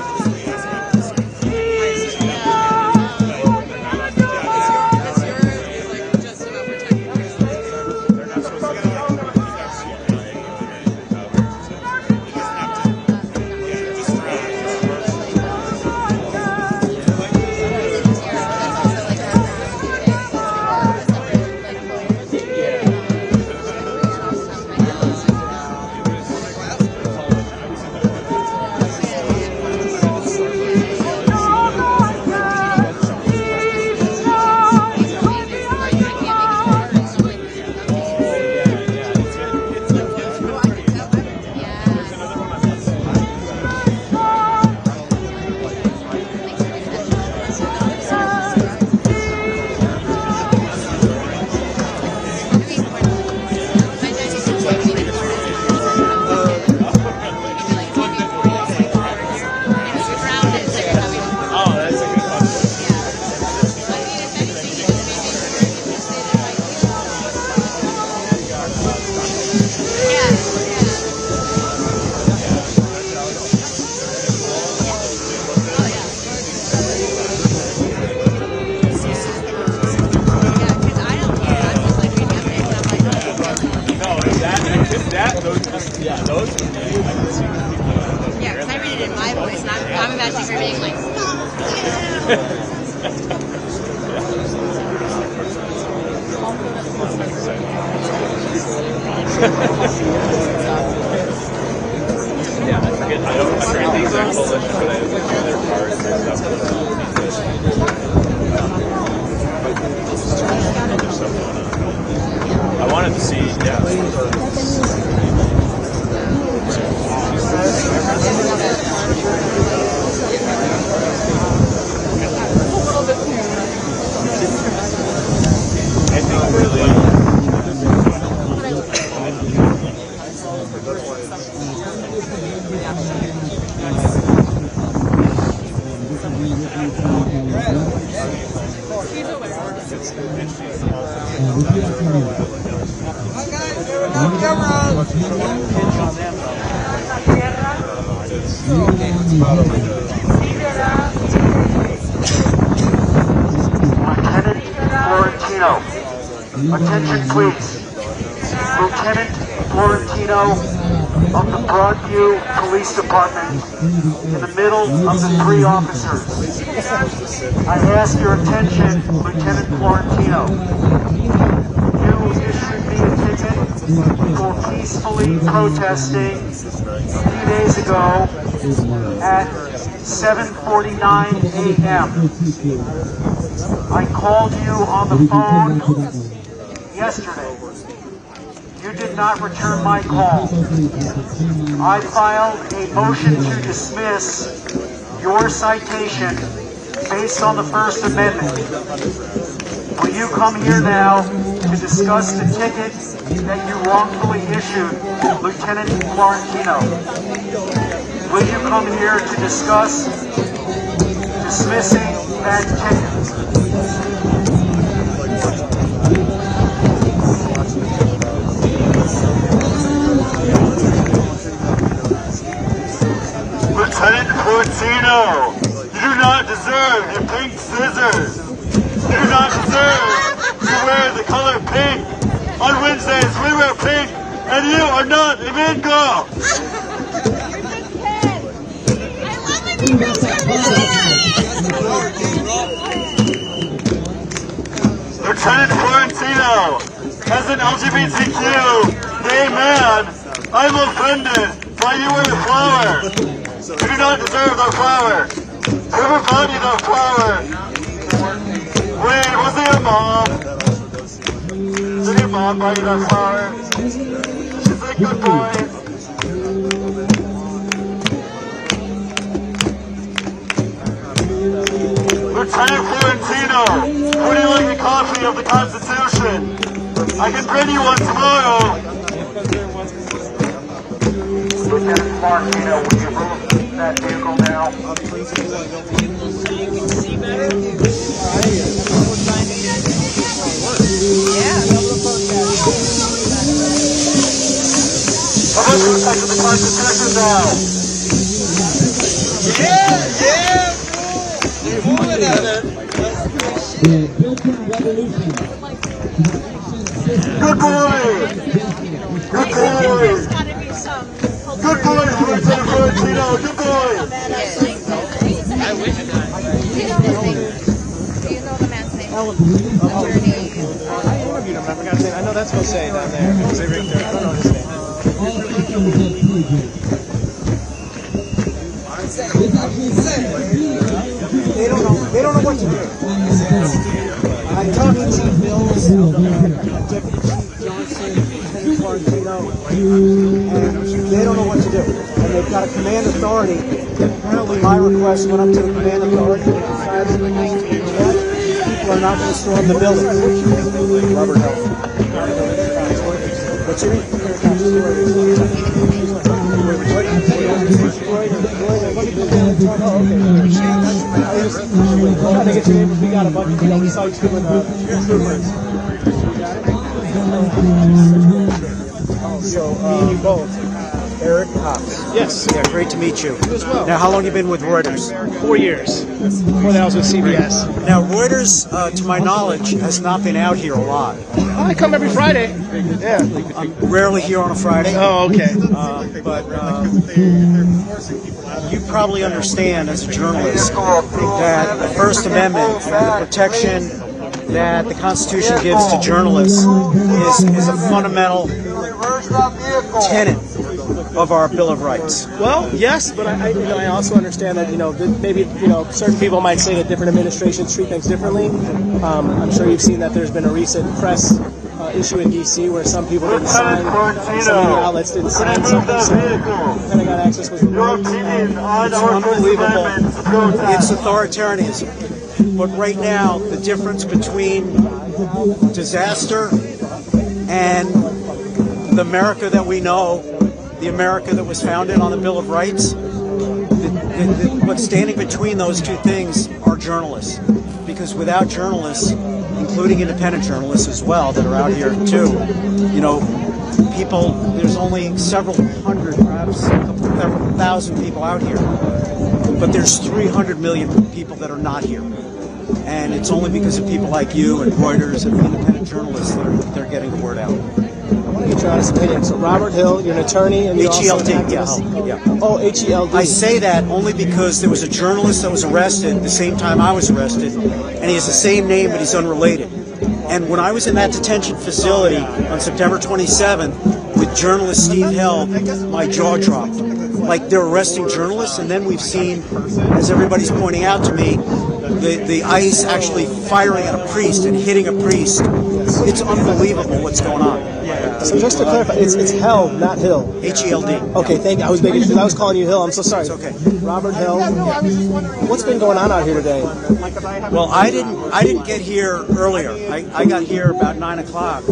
Yeah, I forget the exact coalition, but I was like their cards and stuff. Other stuff going on. I wanted to see, I think really.
Attention please. Lieutenant Florentino of the Broadview Police Department in the middle of the three officers. I ask your attention, Lieutenant Florentino. You issued me a ticket for peacefully protesting a few days ago at 7:49 a.m. I called you on the phone yesterday. You did not return my call. I filed a motion to dismiss your citation based on the First Amendment. Will you come here now to discuss the ticket that you wrongfully issued, Lieutenant Florentino? Will you come here to discuss dismissing that ticket?
Lieutenant Florentino, you do not deserve your pink scissors. You do not deserve to wear the color pink. On Wednesdays, we wear pink, and you are not a man girl. Lieutenant Florentino, as an LGBTQ gay man, I'm offended by you wear a flower. You do not deserve that flower. Whoever bought you that flower? Wait, was it your mom? Did your mom buy you that flower? She's a good boy. Lieutenant Florentino, would you like a copy of the Constitution? I can bring you one tomorrow.
Lieutenant Florentino, will you move that vehicle now? now. Yeah. You're moving at it. Good boy. Good boy. Good boy, Lieutenant Florentino. Good boy.
I wish it was. Do you know the man's name?
I interviewed him. I forgot his name. I know that's Jose down there. Jose Richter. I don't know his name. They don't know what to do. I talked to Chief Mills, Deputy Chief Johnson, Lieutenant Florentino, and they don't know what to do. And they've got a command authority. Apparently my request went up to the command authority and decided people are not going to storm the building. Robert Hill. What's your name? Trying to get your name, we got a bunch of we saw you doing troopers. So, me and you both. Eric Cox. Yes. Yeah, great to meet you. You as well. Now, how long have you been with Reuters? 4 years. Before that, I was with CBS. Now, Reuters, to my knowledge, has not been out here a lot. I come every Friday. Yeah. I'm rarely here on a Friday. Oh, okay. But you probably understand as a journalist that the First Amendment and the protection that the Constitution gives to journalists is a fundamental tenet of our Bill of Rights. Well, yes, but I also understand that maybe certain people might say that different administrations treat things differently. I'm sure you've seen that there's been a recent press issue in D.C. where some people didn't sign, some media outlets didn't sign something, so Pentagon access was removed. It's unbelievable. It's authoritarianism. But right now, the difference between disaster and the America that we know, the America that was founded on the Bill of Rights, what's standing between those two things are journalists. Because without journalists, including independent journalists as well that are out here too, people, there's only several hundred, perhaps a couple thousand people out here, but there's 300 million people that are not here. And it's only because of people like you and Reuters and independent journalists that they're getting the word out. I want to get your honest opinion. So Robert Hill, you're an attorney and you're also an activist. Yeah. Oh, H-E-L-D. I say that only because there was a journalist that was arrested the same time I was arrested, and he has the same name, but he's unrelated. And when I was in that detention facility on September 27th with journalist Steve Hill, my jaw dropped. Like, they're arresting journalists, and then we've seen, as everybody's pointing out to me, the ICE actually firing at a priest and hitting a priest. It's unbelievable what's going on. So just to clarify, it's Hell, not Hill. H-E-L-D. Okay, thank you. I was calling you Hill. I'm so sorry. It's okay. Robert Hill. What's been going on out here today? Well, I didn't get here earlier. I got here about 9 o'clock.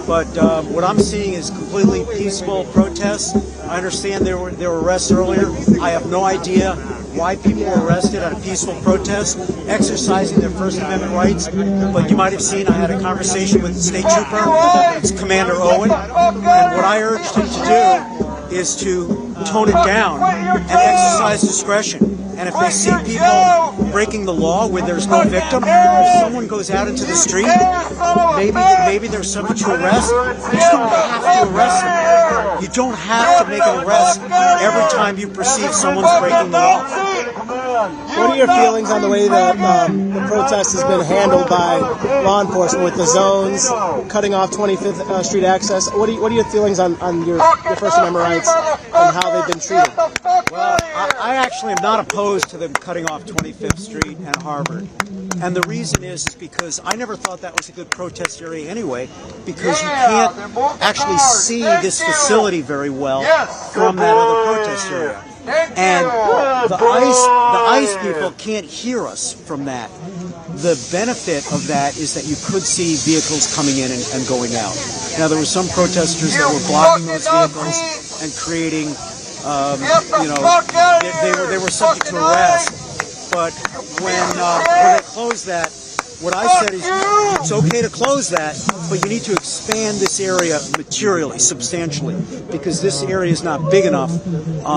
But what I'm seeing is completely peaceful protests. I understand there were arrests earlier. I have no idea why people were arrested at a peaceful protest, exercising their First Amendment rights. But you might have seen I had a conversation with the state trooper, it's Commander Owen, and what I urged him to do is to tone it down and exercise discretion. And if they see people breaking the law where there's no victim, if someone goes out into the street, maybe they're subject to arrest, you don't have to arrest them. You don't have to make an arrest every time you perceive someone's breaking the law. What are your feelings on the way that the protest has been handled by law enforcement with the zones, cutting off 25th Street access? What are your feelings on your First Amendment rights and how they've been treated? Well, I actually am not opposed to them cutting off 25th Street and Harvard. And the reason is because I never thought that was a good protest area anyway, because you can't actually see this facility very well from that other protest area. And the ICE people can't hear us from that. The benefit of that is that you could see vehicles coming in and going out. Now, there were some protesters that were blocking those vehicles and creating, they were subject to arrest. But when they closed that,
What I said is it's okay to close that, but you need to expand this area materially, substantially, because this area is not big enough.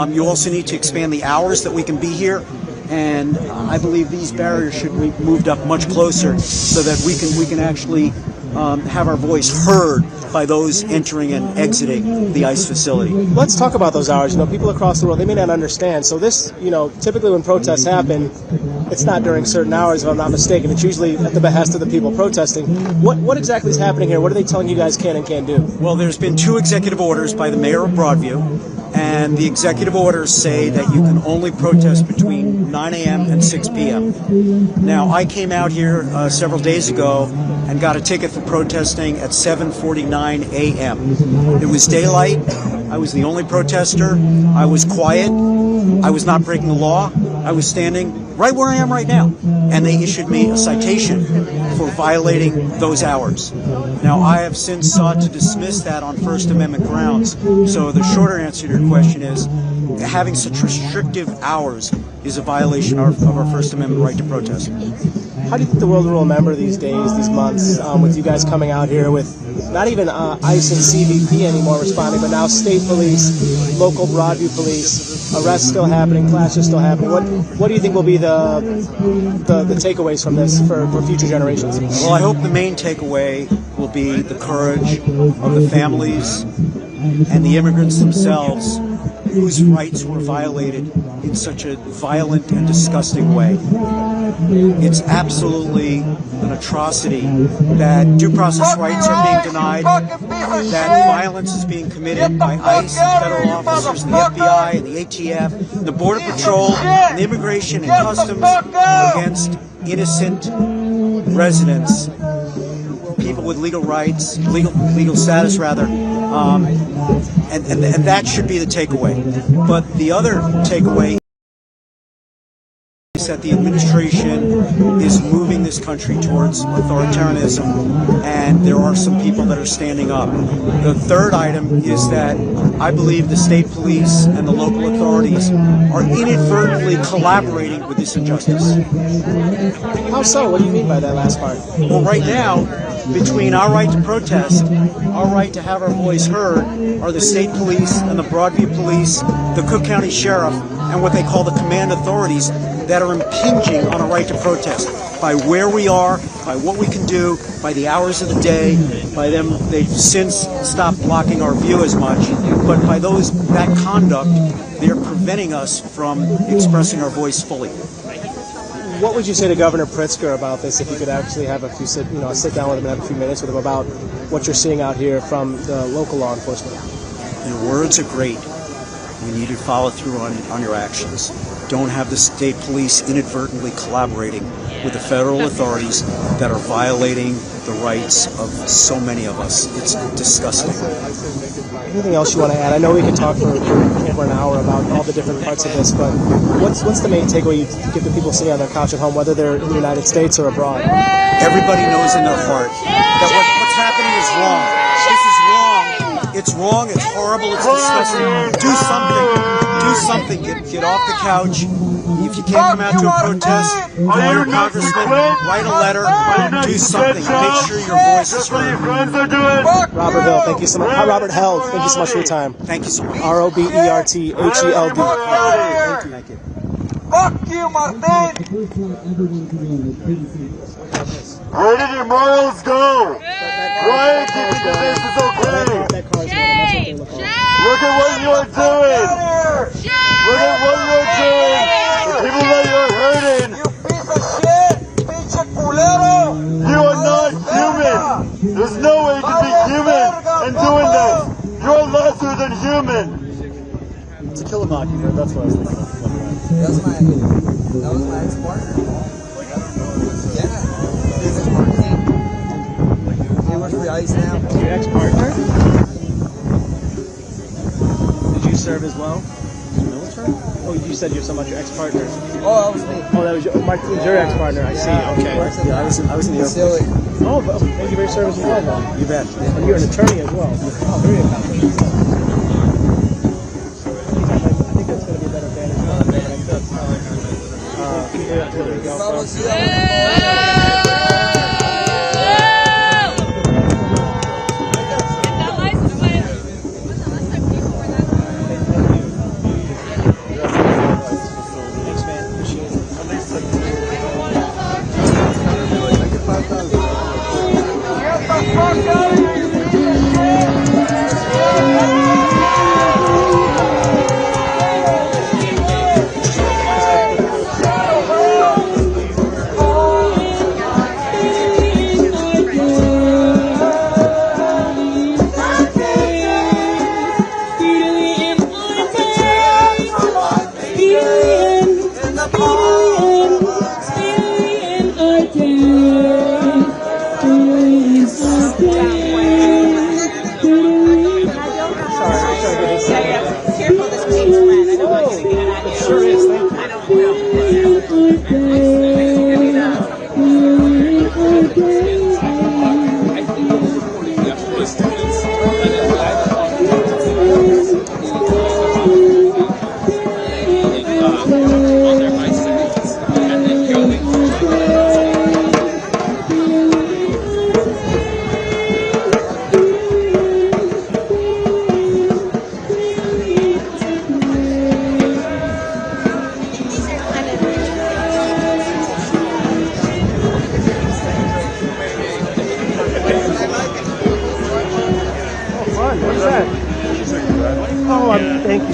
You also need to expand the hours that we can be here, and I believe these barriers should be moved up much closer so that we can actually have our voice heard by those entering and exiting the ICE facility.
Let's talk about those hours. You know, people across the world, they may not understand. So this, you know, typically when protests happen, it's not during certain hours, if I'm not mistaken. It's usually at the behest of the people protesting. What exactly is happening here? What are they telling you guys can and can't do?
Well, there's been 2 executive orders by the mayor of Broadview, and the executive orders say that you can only protest between 9 a.m. and 6 p.m. Now, I came out here several days ago and got a ticket for protesting at 7:49 a.m. It was daylight. I was the only protester. I was quiet. I was not breaking the law. I was standing right where I am right now. And they issued me a citation for violating those hours. Now, I have since sought to dismiss that on First Amendment grounds. So the shorter answer to your question is, having such restrictive hours is a violation of our First Amendment right to protest.
How do you think the world will remember these days, these months, with you guys coming out here with not even ICE and CBP anymore responding, but now state police, local Broadview police, arrests still happening, clashes still happening? What do you think will be the takeaways from this for future generations?
Well, I hope the main takeaway will be the courage of the families and the immigrants themselves whose rights were violated in such a violent and disgusting way. It's absolutely an atrocity that due process rights are being denied, that violence is being committed by ICE and federal officers, the FBI and the ATF, the Border Patrol, and the Immigration and Customs against innocent residents, people with legal rights, legal status rather, and that should be the takeaway. But the other takeaway is that the administration is moving this country towards authoritarianism, and there are some people that are standing up. The third item is that I believe the state police and the local authorities are inadvertently collaborating with this injustice.
How so? What do you mean by that last part?
Well, right now, between our right to protest, our right to have our voice heard, are the state police and the Broadview police, the Cook County Sheriff, and what they call the command authorities that are impinging on a right to protest by where we are, by what we can do, by the hours of the day, by them. They've since stopped blocking our view as much, but by that conduct, they're preventing us from expressing our voice fully.
What would you say to Governor Pritzker about this, if you could actually have sit down with him and have a few minutes with him about what you're seeing out here from the local law enforcement?
Your words are great. We need to follow through on your actions. Don't have the state police inadvertently collaborating with the federal authorities that are violating the rights of so many of us. It's disgusting.
Anything else you want to add? I know we could talk for an hour about all the different parts of this, but what's the main takeaway you give the people sitting on their couch at home, whether they're in the United States or abroad?
Everybody knows in their heart that what's happening is wrong. This is wrong. It's wrong. It's horrible. It's disgusting. Do something. Do something. Get off the couch. If you can't come out to a protest, call your congressman, write a letter, do something. Make sure your voice is heard.
Robert Hill, thank you so much. Robert Held, thank you so much for your time.
Thank you so much.
ROBERTHELD. Thank you.
Fuck you, Martin! Where did your morals go? Why keeping the face is okay?
Shame!
Look at what you are doing! Look at what you are doing! The people that you are hurting! You piece of shit! Pinche culero! You are not human! There's no way you can be human and doing this! You're lesser than human!
It's a killer mockingbird, that's what I was thinking.
That was my ex-partner. Yeah. This is Martin. He works for the ICE now.
Your ex-partner? Did you serve as well? Military? Oh, you said you're talking about your ex-partner.
Oh, that was me.
Oh, that was Martin's your ex-partner. I see. Okay.
Yeah, I was in the Air Force.
Oh, but thank you for your service as well, though.
You bet.
And you're an attorney as well. Oh, very accomplished.
Vamos,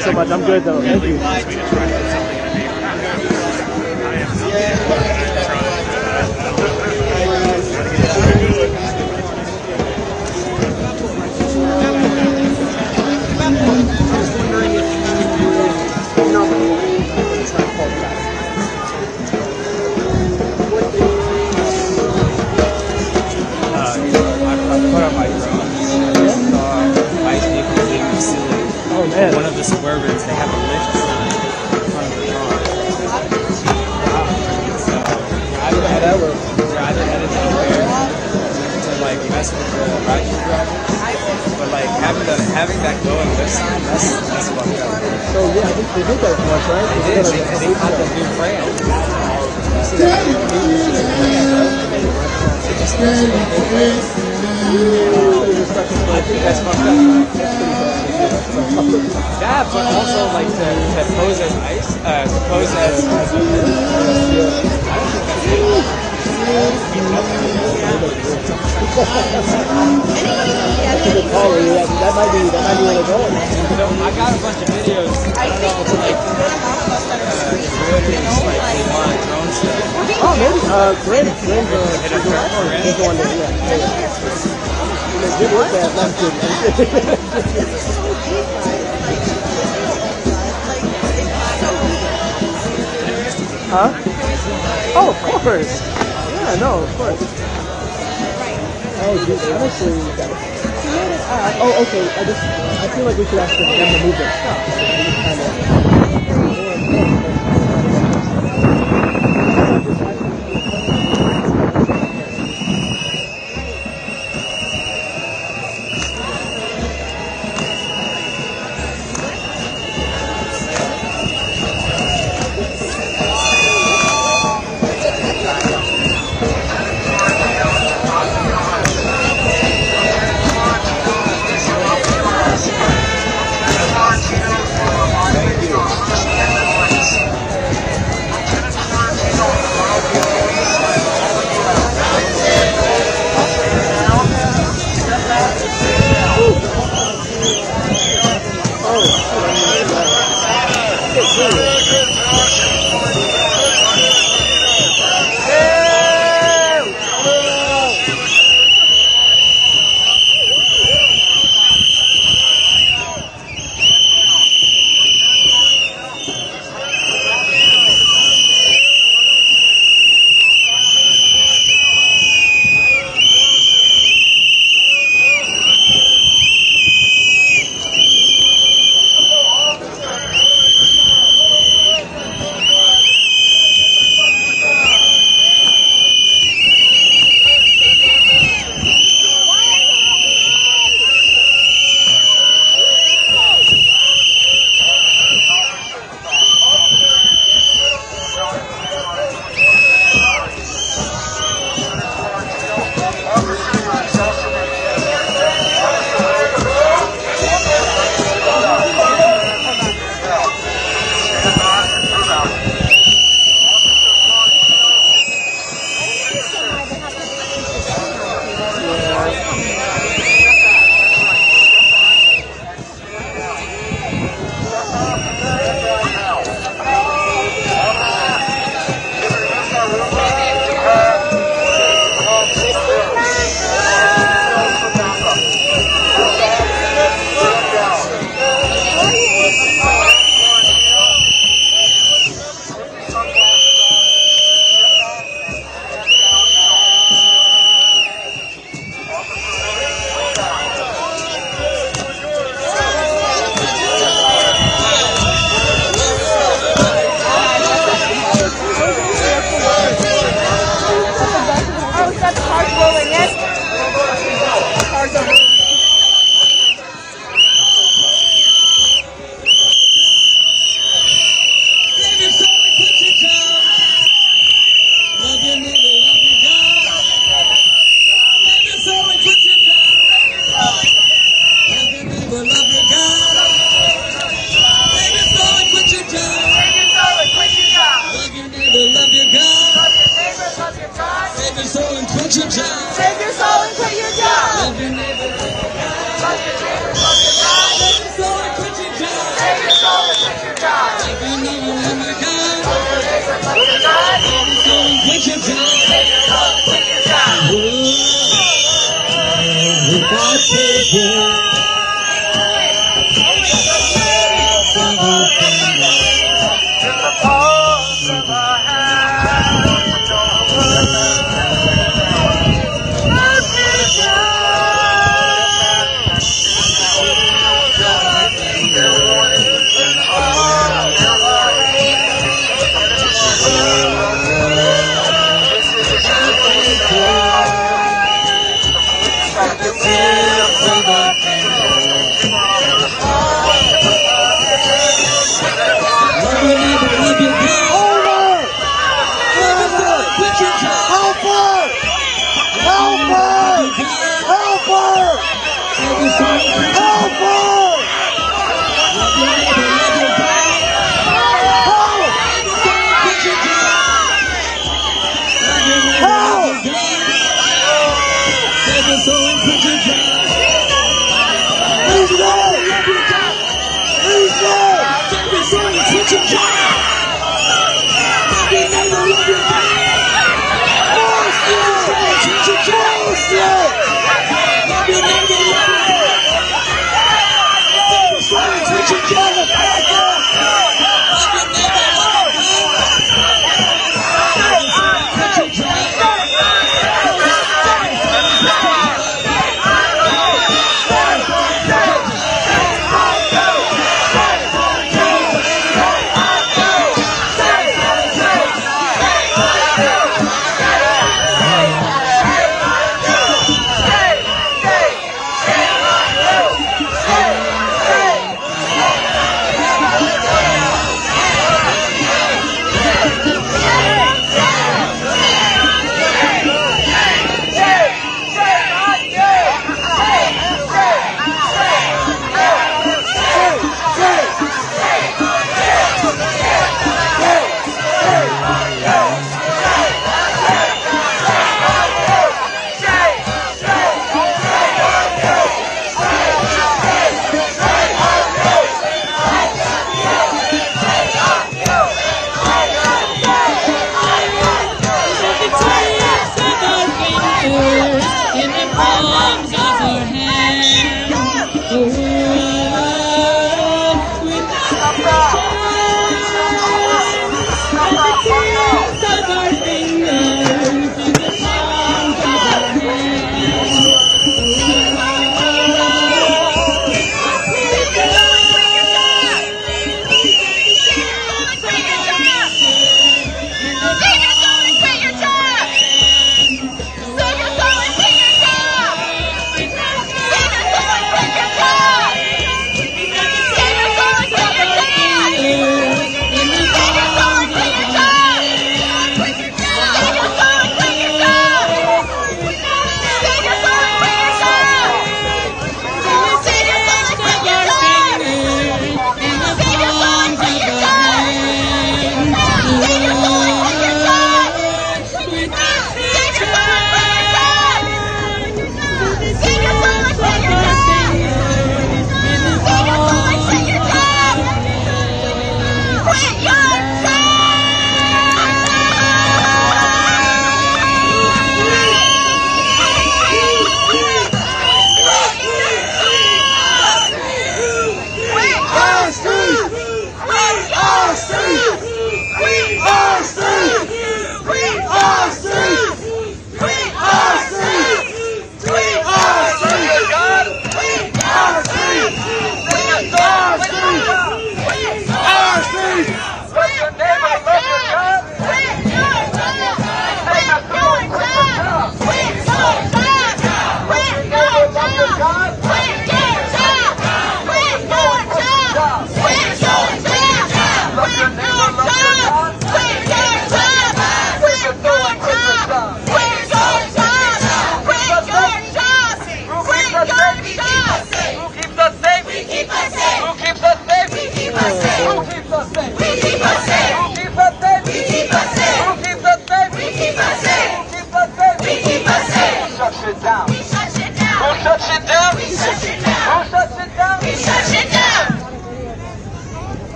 you so much. I'm good though. Thank you.
Oh man! One of the Suburbans, they have a lift sign in front of the car. So you're either headed somewhere to like mess with the rideshare drivers, but like having that glowing lift sign, that's fucked up.
So yeah, I think they did that once, right?
They caught the new brand. I think that's fucked up. Yeah, but also like to pose as ice, to pose as I don't think that's good.
That might be where they're going.
So I got a bunch of videos. I don't know if like Reuters like they want drone stuff.
Oh, maybe Graham's going there. Yeah. It did work that last year. Huh? Oh, of course. Yeah, no, of course. Oh, dude, honestly. Oh, okay. I feel like we should ask them to move their stuff. So we just kind of.
Save your soul and quit your job.
quit your job. Without taking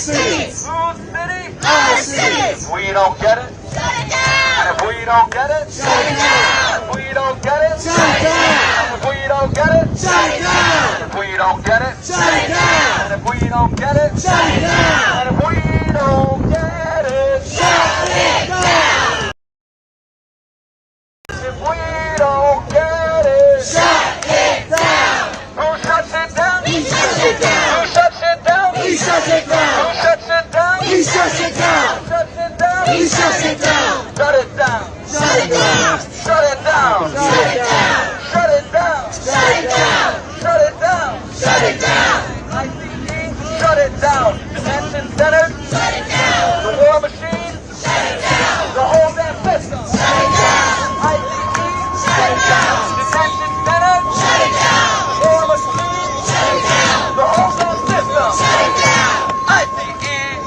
streets.
Whose city?
Our streets.
We don't get it.
Shut it down.
And if we don't get it,
Shut it down.
if we don't get it,
Shut it down.
if we don't get it,
Shut it down.
if we don't get it,
Shut it down.
and if we don't get it,
Shut it down.
and if we don't get it,
Shut it down.
if we don't get it,
Shut it down.
who shuts it down?
He shuts it down.
Who shuts it down?
He shuts it down.
Who shuts it down?
He shuts it down.
Who shuts it down?
He shuts it down.
Shut it down.
Shut it down.
Shut it down.
Shut it down.
Shut it down.
Shut it down.
Shut it down.
Shut it down.
ICE, shut it down. Detention centers,
Shut it down.
the war machine,
Shut it down.
the whole damn system.
Shut it down.
ICE,
Shut it down.
detention centers,
Shut it down.
war machine,
Shut it down.
the whole damn system.
Shut it down.
ICE,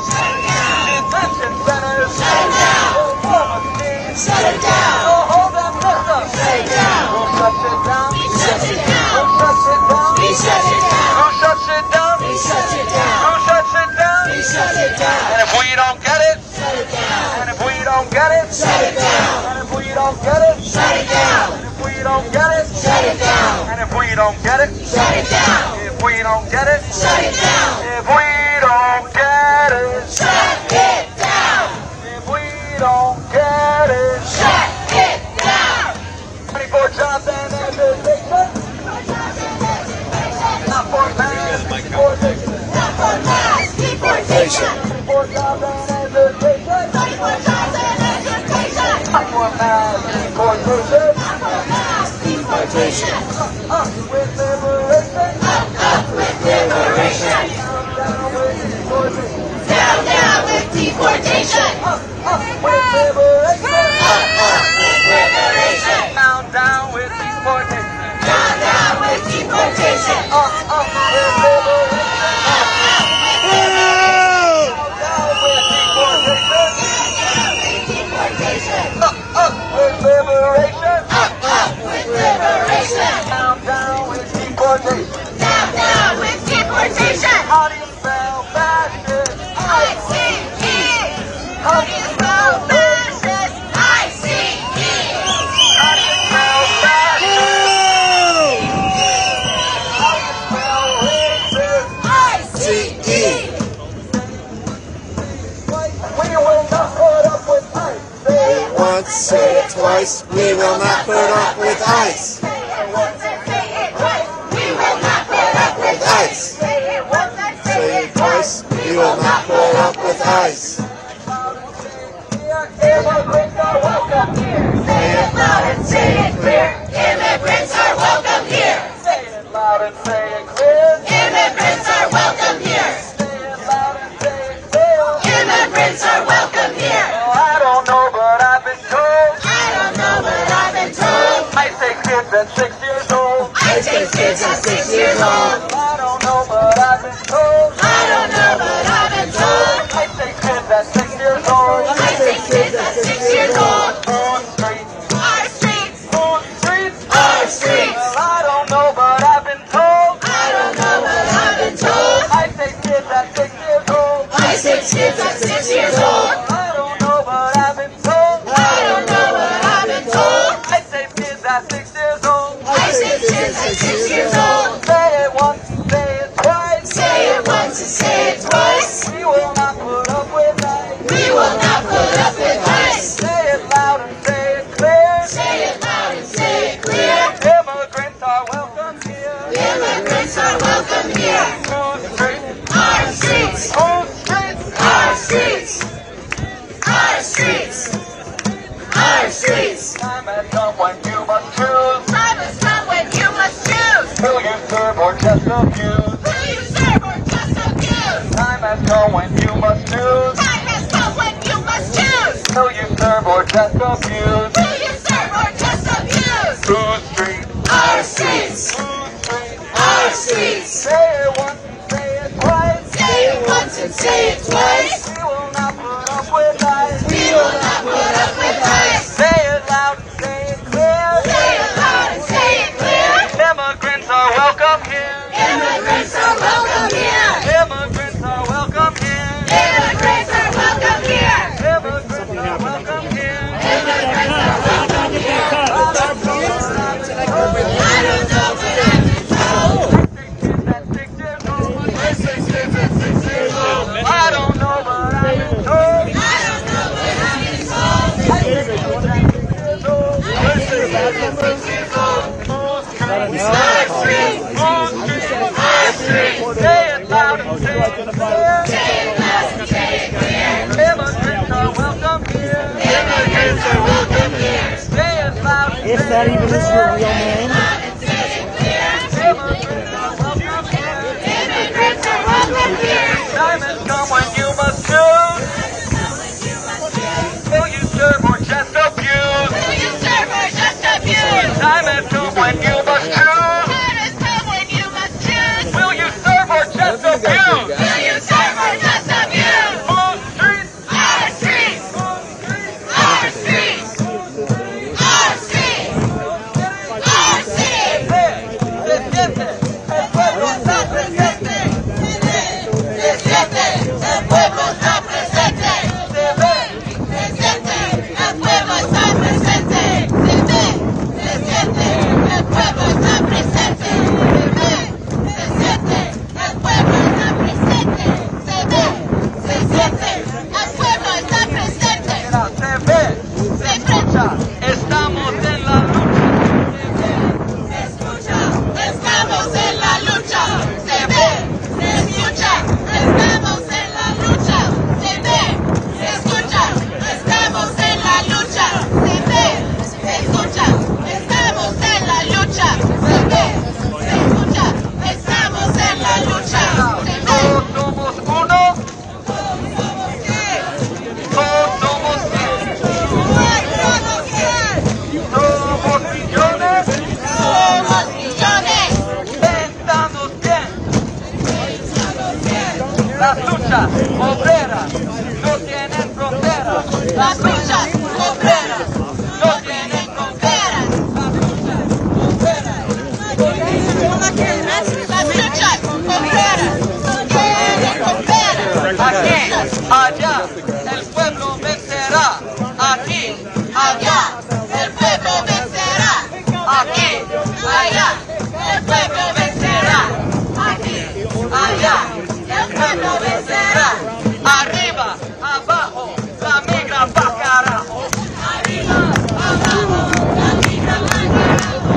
Shut it down.
detention centers,
Shut it down.
the war machine,
Shut it down.
the whole damn system.
Shut it down.
Who shuts it down?
He shuts it down.
Who shuts it down?
He shuts it down.
Who shuts it down?
He shuts it down.
Who shuts it down?
He shuts it down.
And if we don't get it,
Shut it down.
and if we don't get it,
Shut it down.
and if we don't get it,
Shut it down.
and if we don't get it,
Shut it down.
and if we don't get it,
Shut it down.
if we don't get it,
Shut it down.
if we don't get it,
Shut it down.
if we don't get it,
Shut it down.
24 jobs and education, not for mass deportation,
Not for mass deportation.
24 jobs and education,
24 jobs and education.
not for mass deportation,
Not for mass deportation.
up with liberation,
Up with liberation.
down with deportation,
Down with deportation.
up with liberation,
Up with liberation.
down with deportation,
Down with deportation.
up with liberation, down with deportation, up with liberation,
Up with liberation.
down with deportation.
Down with deportation.
How do you spell fascist?
ICE. How do you spell fascist? ICE.
How do you spell fascist? How do you spell racist?
ICE.
We will not put up with ICE. Say it
Once, say it twice, we will not put up with ICE.
Once and say it twice. We will not put up with ICE. Say it once and
Say
say
it
it twice.
twice, we will not put up with ICE.
immigrants are welcome here.
Say it loud and say it clear. Immigrants are welcome here.
Say it loud and say it clear.
Immigrants are welcome here.
Say it loud and say it clear.
Immigrants are welcome here.
Oh, I don't know, but I've been told.
I don't know, but I've been told.
I take kids at 6 years old.
I take kids at 6 years old.
I don't know, but I've been told.
I don't know, but I've been told.
I take kids at 6 years old.
I take kids at 6 years old.
On streets,
Our streets,
on streets.
our streets.
Well, I don't know, but I've been told.
I don't know, but I've been told.
I take kids at 6 years old.
I take kids at 6 years old.
I don't know, but I've been told.
I don't know, but I've been told.
I take kids at 6 years old.
I take kids at 6 years old.
Say it once, say it twice.
Say it once and say it twice.
We will not put up with ICE.
We will not put up with ICE.
Say it loud and say it clear.
Say it loud and say it clear.
Immigrants are welcome here.
Immigrants are welcome here.
On streets,
Our streets,
on streets.
our streets, our streets, our streets.
Time has come when you must choose.
Time has come when you must choose.
Will you serve or just abuse?
Will you serve or just abuse?
Time has come when you must choose.
Time has come when you must choose.
Will you serve or just abuse?
Will you serve or just abuse?
Whose street?
Our streets,
Whose street?
our streets.
Say it once, say it twice.
Say it once and say it twice.
We will not put up with ICE.
We will not put up with ICE.
Say it loud and say it clear.
Say it loud and say it clear.
Immigrants are welcome here.
Immigrants are welcome here.
Immigrants are welcome here.
If that even is your real name.
Time has come when you must choose. Will you serve or just abuse?
Will you serve or just abuse?
Time has come when you must choose.
Time has come when you must choose.
Will you serve or just abuse?
Will you serve or just abuse?
Food streets.
Our streets! Our streets! Our streets! Our streets!
Se siente, el pueblo está presente.
Se siente, el pueblo está presente.
Se ve,
Se siente, el pueblo está presente. Se ve, se siente, el pueblo está presente. Se ve, se siente, el pueblo está presente. Se ve, se siente, el pueblo está presente.
se ve,
Se escucha,
estamos en la lucha.
se escucha, estamos en la lucha. Se ve, se escucha, estamos en la lucha. Se ve, se escucha, estamos en la lucha. Se ve, se escucha, estamos en la lucha. Se ve, se escucha, estamos en la lucha. Se ve,
Todos somos uno, todos somos 100. Somos millones,
somos millones.
estamos bien. Las luchas obreras no tienen fronteras.
Las luchas obreras no tienen fronteras. Las luchas obreras no tienen fronteras.
Aquí, allá, el pueblo vencerá. Aquí,
Allá el pueblo vencerá.
aquí,
Allá el pueblo vencerá. Aquí, allá el pueblo vencerá.
arriba, abajo, la migra pa' carajo.
Arriba, abajo, la migra va carajo.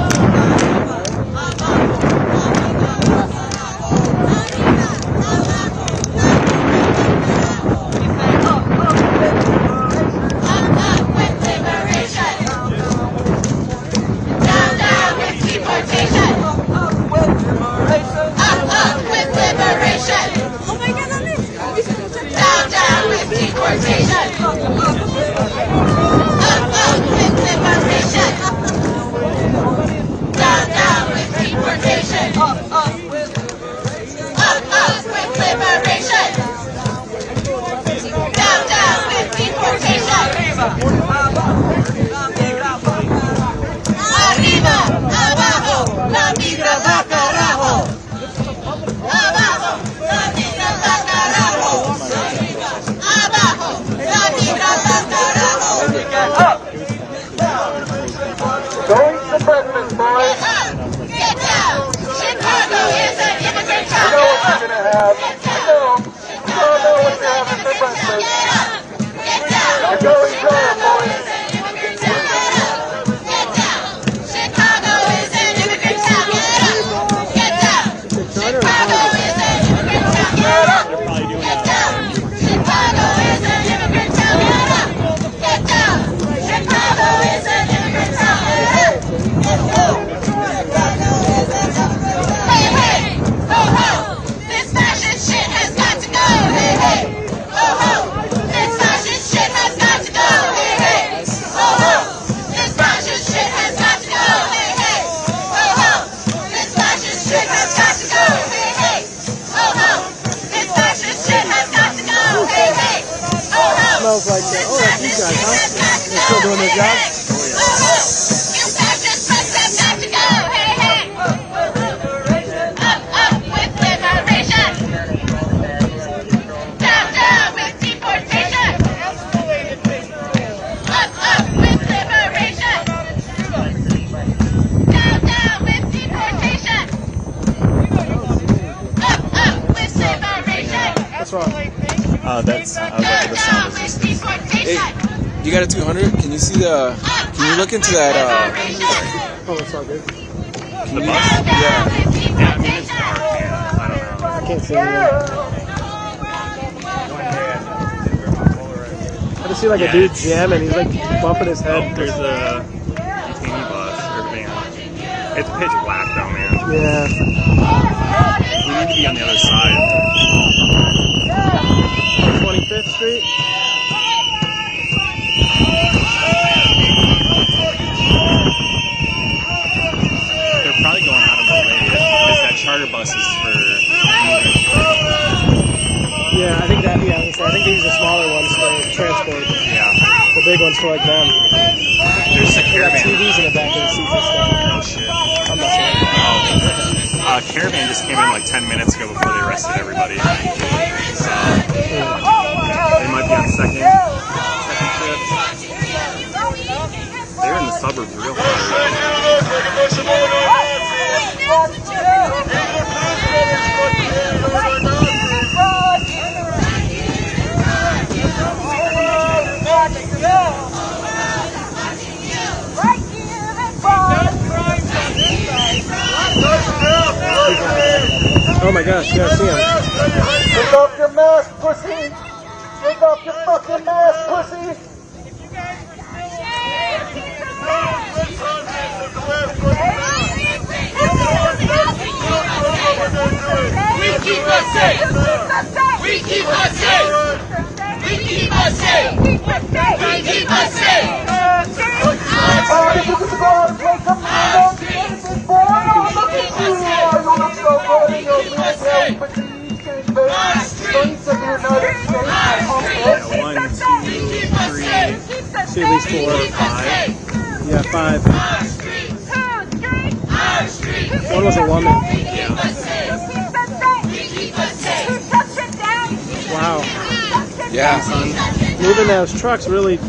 Abajo, la migra va carajo. Arriba, abajo, la migra va carajo. Up, up with liberation. Down, down with deportation. Up, up with liberation. Oh my God, down, down with deportation. Up, up with liberation. Down, down with deportation. Up, up with liberation. Down, down with deportation. Arriba, abajo, la migra va carajo. Abajo, la migra va carajo. Abajo, la migra va carajo.
Going to breakfast, boys.
Get down. Chicago is an immigrant town.
I know what you're gonna have. I know. You all know what you're having for breakfast.
Get down.
Now go enjoy it, boys.
Get down. Chicago is an immigrant town. Get down. Chicago is an immigrant town. Get down. Chicago is an immigrant town. Get down. Chicago is an immigrant town. Hey, hey, ho, ho. This fascist shit has got to go. Hey, hey, ho, ho. This fascist shit has got to go. Hey, hey, ho, ho. This fascist shit has got to go. Hey, hey, ho, ho. This fascist shit has got to go. Hey, hey, ho, ho. This fascist shit has got to go. Hey, hey, ho, ho.
Smells like that. Oh, that's you guys, huh? They're still doing their job?
Ho, ho. You fascist fucks have got to go. Hey, hey. Up, up with liberation. Down, down with deportation. Up, up with liberation. Down, down with deportation. Up, up with liberation.
What's wrong?
That's I was like, the
Down,
sound
down
is
with deportation.
You got a 200? Can you see the Can you look into that?
Oh, it's all good.
The bus? Yeah. Yeah, I mean it's dark, man. I don't know.
I can't see anything. I just see like a dude jamming. He's like bumping his head.
Oh, there's a teeny bus or van. It's pitch black though, man.
Yeah.
We need to be on the other side.
25th Street.
They're probably going out of the way because that charter bus is for.
Yeah, I think that. Yeah, I think these are smaller ones for transport.
Yeah.
The big ones for like them.
There's a
They got
caravan.
TVs in the back of the seats and stuff.
Oh shit.
I'm not sure.
Caravan just came in like 10 minutes ago before they arrested everybody. So they might be on second shift. They're in the suburbs real
Oh my gosh, you gotta see him.
Take off your mask, pussy! Take off your fucking mask, pussy!
We keep us safe! We keep us safe! We keep us safe! We keep us safe!
See at least 4 or 5. Yeah, 5. One was a woman. Wow.
Yeah.
Moving those trucks really.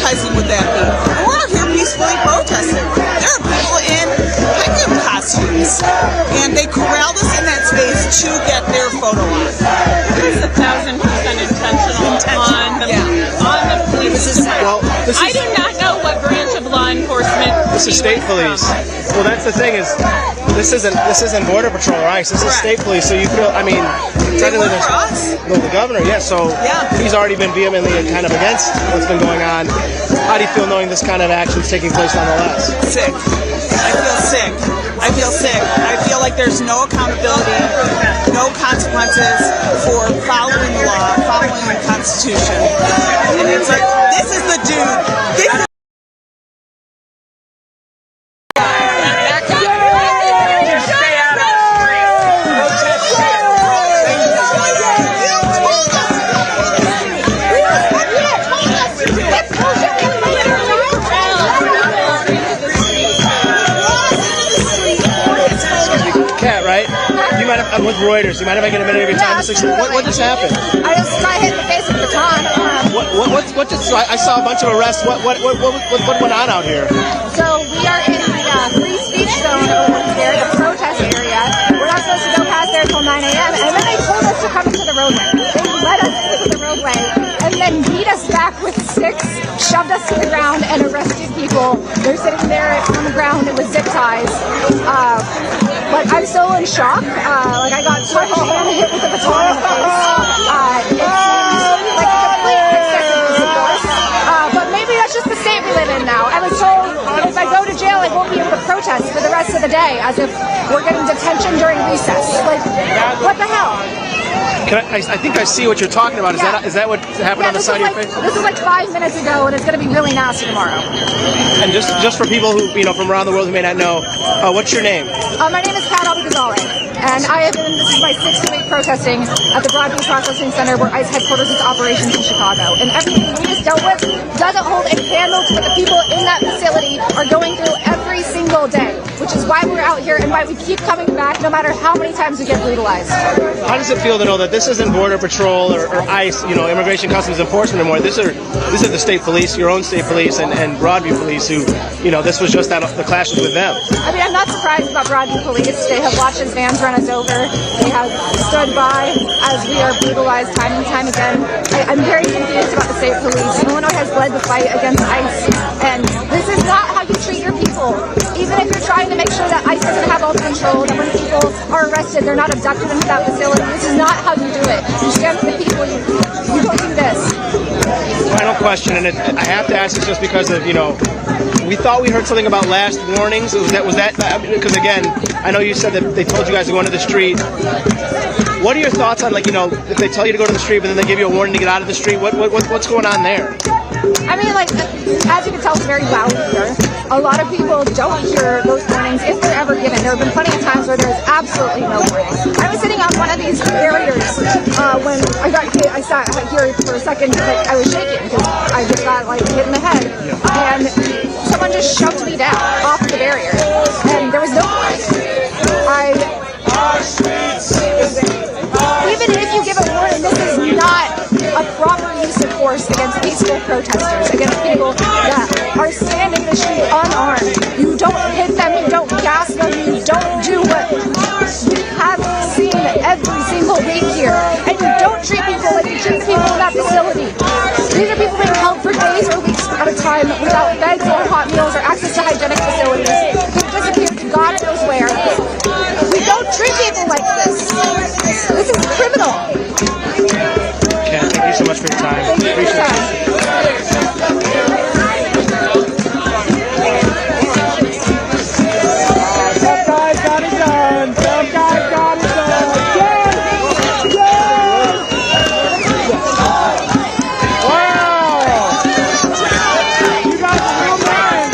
Would that be? We're out here peacefully protesting. There are people in penguin costumes, and they corralled us in that space to get their photo op.
There's 1,000% intentional on the police department. I do not know what branch of law enforcement.
This is state police. Well, that's the thing is, this isn't Border Patrol or ICE. This is state police. So you feel, I mean, technically the governor, so he's already been vehemently kind of against what's been going on. How do you feel knowing this kind of action is taking place nonetheless?
Sick. I feel sick. I I feel sick. I feel like there's no accountability, no consequences for following the law, following the Constitution. And it's like, this is the dude. This is
I'm with Reuters. You mind if I get a minute of your time? What just happened?
I just got hit in the face with a baton.
What just? I saw a bunch of arrests. What went on out here?
So we are in the free speech zone over here, the protest area. We're not supposed to go past there until 9 a.m. And then they told us to come into the roadway. They led us into the roadway and then beat us back with sticks, shoved us to the ground, and arrested people. They're sitting there on the ground with zip ties. But I'm still in shock. Like I got touched and hit with a baton in the face. It seems like a complete excessive use of force. But maybe that's just the state we live in now. I was told if I go to jail, I won't be able to protest for the rest of the day, as if we're getting detention during recess. Like, what the hell?
I think I see what you're talking about. Is that what happened on the side of your face?
This was like 5 minutes ago, and it's going to be really nasty tomorrow.
And just for people who from around the world who may not know, what's your name?
My name is Arnab Goswami, and this is my 6th week protesting at the Broadview Processing Center, where ICE headquarters its operations in Chicago. And everything we just dealt with doesn't hold a candle to what the people in that facility are going through every single day, which is why we're out here and why we keep coming back no matter how many times we get brutalized.
How does it feel to know that this isn't Border Patrol or ICE, Immigration Customs Enforcement anymore? These are the state police, your own state police, and Broadview police who, this was just the clashes with them.
I mean, I'm not surprised about Broadview police. They have watched as vans run us over. They have stood by as we are brutalized time and time again. I'm very confused about the state police. Illinois has led the fight against ICE, and this is not how you treat your people. Even if you're trying to make sure that ICE doesn't have all the control, that when people are arrested, they're not abducted into that facility. This is not how you do it. You stand for the people. You don't do this.
Final question, and I have to ask this just because of, we thought we heard something about last warnings. Was that because, again, I know you said that they told you guys to go into the street. What are your thoughts on, if they tell you to go to the street, but then they give you a warning to get out of the street? What's going on there?
I mean, as you can tell, it's very loud here. A lot of people don't hear those warnings if they're ever given. There have been plenty of times where there's absolutely no warning. I was sitting on one of these barriers when I got hit. I sat here for a second, I was shaking because I just got hit in the head. And someone just shoved me down off the barrier. And there was no warning. Even if you give a warning, this is not a proper use of force against peaceful protesters, against people that are standing in the street unarmed. You don't hit them, you don't gas them, you don't do what we have seen every single week here. And you don't treat people like you treat people in that facility. These are people being held for days or weeks at a time without beds or hot meals or access to hygienic facilities. They've disappeared to God knows where. We don't treat people like this. This is criminal.
Kat, thank you so much for your time.
Thank you for your time.
Tough guys got it done. Tough guys got it done. Wow! You guys are real nice.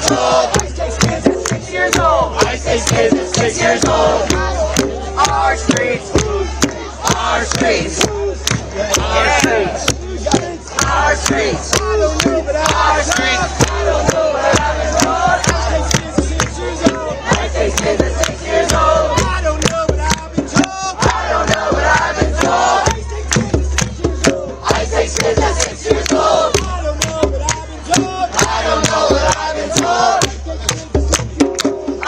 told. Ice Age kids at 6 years old. Ice Age kids at 6 years old. Our streets, our streets, our streets, our streets, our streets. I don't know what I've been told. Ice Age kids at 6 years old. I don't know what I've been told. I don't know what I've been told. Ice Age kids at 6 years old. I don't know what I've been told. I don't know what I've been told.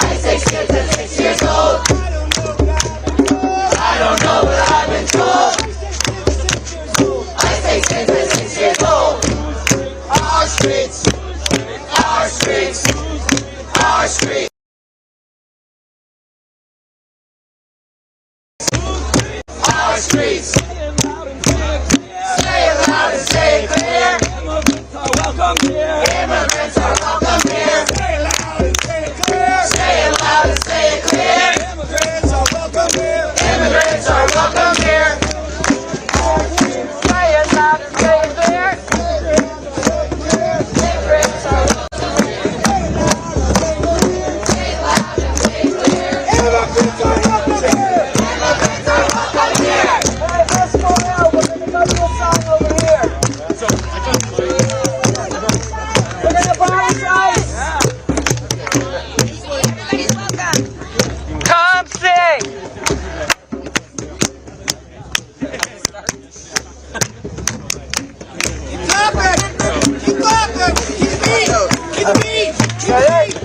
Ice Age kids at 6 years old. I don't know what I've been told. Ice Age kids at 6 years old. Our streets, our streets, our streets. Our streets. Say it loud and say it clear. Immigrants are welcome here. Immigrants are welcome here. Say it loud and say it clear. Say it loud and say it clear. Immigrants are welcome here. Immigrants are welcome here. Say it loud and say it clear. Immigrants are welcome here. Say it loud and say it clear. Immigrants are welcome here. Immigrants are welcome here. Hey, let's go out. We're gonna go do a song over here. We're gonna abolish ICE. Everybody's welcome. Come sing. Keep clapping. Keep clapping. Keep the beat. Keep the beat. Keep the beat.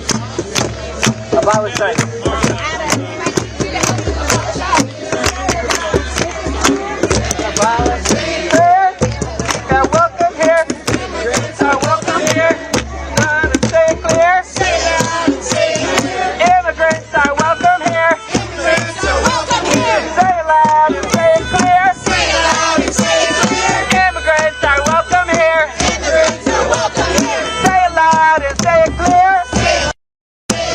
Abolish ICE. Welcome here. Immigrants are welcome here. Loud and say it clear. Say it loud and say it clear. Immigrants are welcome here. Immigrants are welcome here. Say it loud and say it clear. Say it loud and say it clear. Immigrants are welcome here. Immigrants are welcome here. Say it loud and say it clear. Say it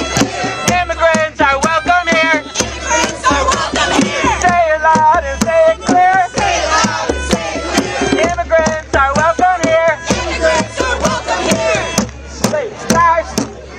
clear. Immigrants are welcome here. Immigrants are welcome here. Say it loud and say it clear. Say it loud and say it clear. Immigrants are welcome here. Immigrants are welcome here. Say, guys,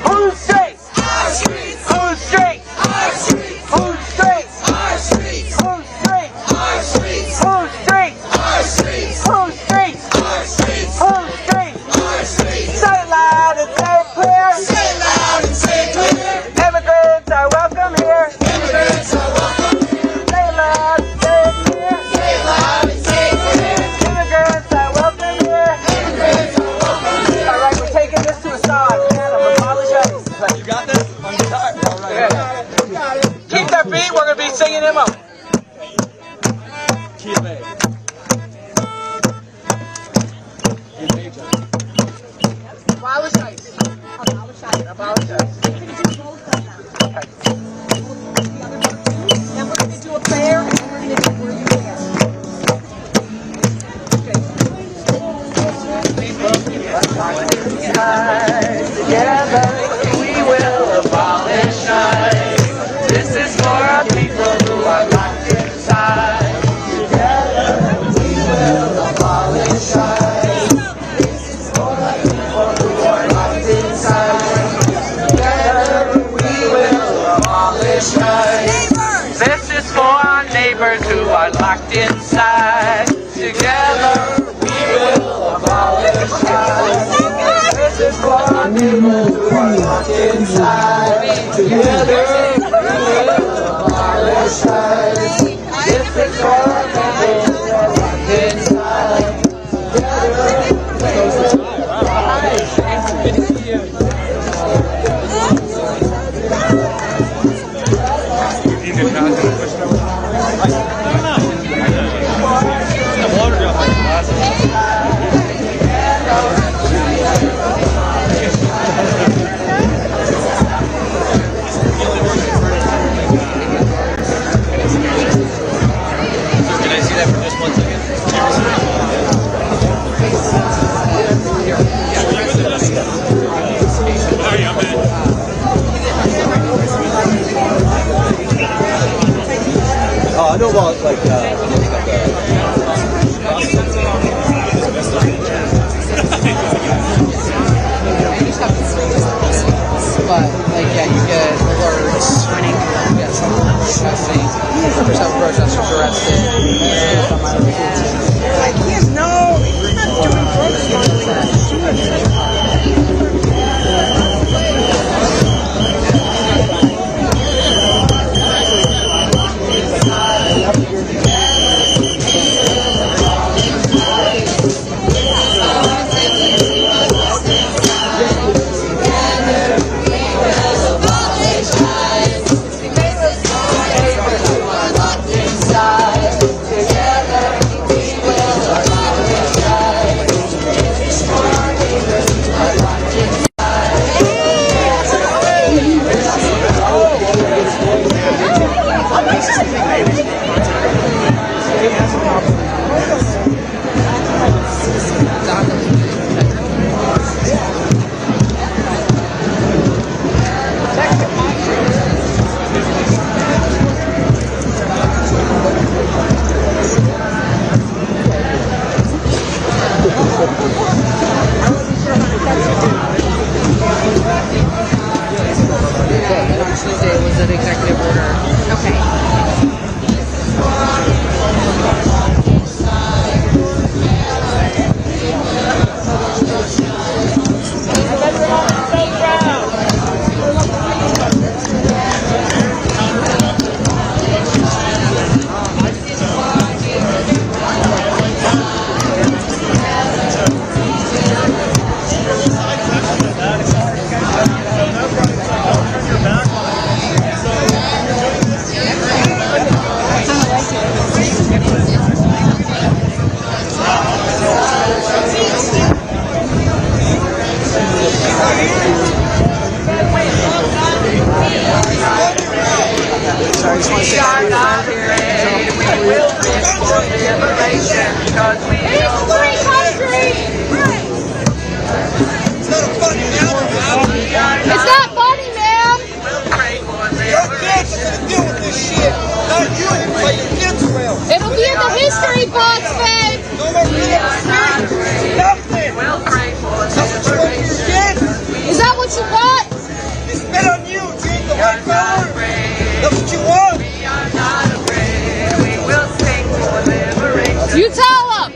who's straight? Our streets. Who's straight? Our streets. Who's straight? Our streets. Who's straight? Our streets. Who's straight? Our streets. Who's straight? Our streets. Who's straight? Our streets. Say it loud and say it clear. Say it loud and say it clear. Immigrants are welcome here. Immigrants are welcome here. Say it loud and say it clear. Say it loud and say it clear. Immigrants are welcome here. Immigrants are welcome here. All right, we're taking this to a song. Man, I'm apologizing. You got this? On guitar. All right. Keep that beat. We're going to be singing him up. Keep it. Abolish ICE. Abolish ICE. Abolish ICE. Then we're going to do a prayer, and then we're going to do Were You There? Together we will abolish ICE. This is for our people who are locked inside. Together we will abolish ICE. This is for our people who are locked inside. Together we will abolish ICE. This is for our neighbors who are locked inside. Together we will abolish ICE. This is for our neighbors who are locked inside. Together we will abolish ICE. This is for our neighbors who are locked inside. Together we will abolish
I know about like
but like yeah, you get alerts when you get someone protesting. There's some protesters arrested.
Like, he's not doing protesting.
Tuesday was an executive order.
Okay.
It's not funny, man.
Your kids are gonna deal with this shit. Not you, and play your kids around.
It'll be in the history books, babe.
No more freedom of speech. Nothing. Nothing for your kids.
Is that what you want?
They spit on you, change the white collar. That's what you want.
You tell them.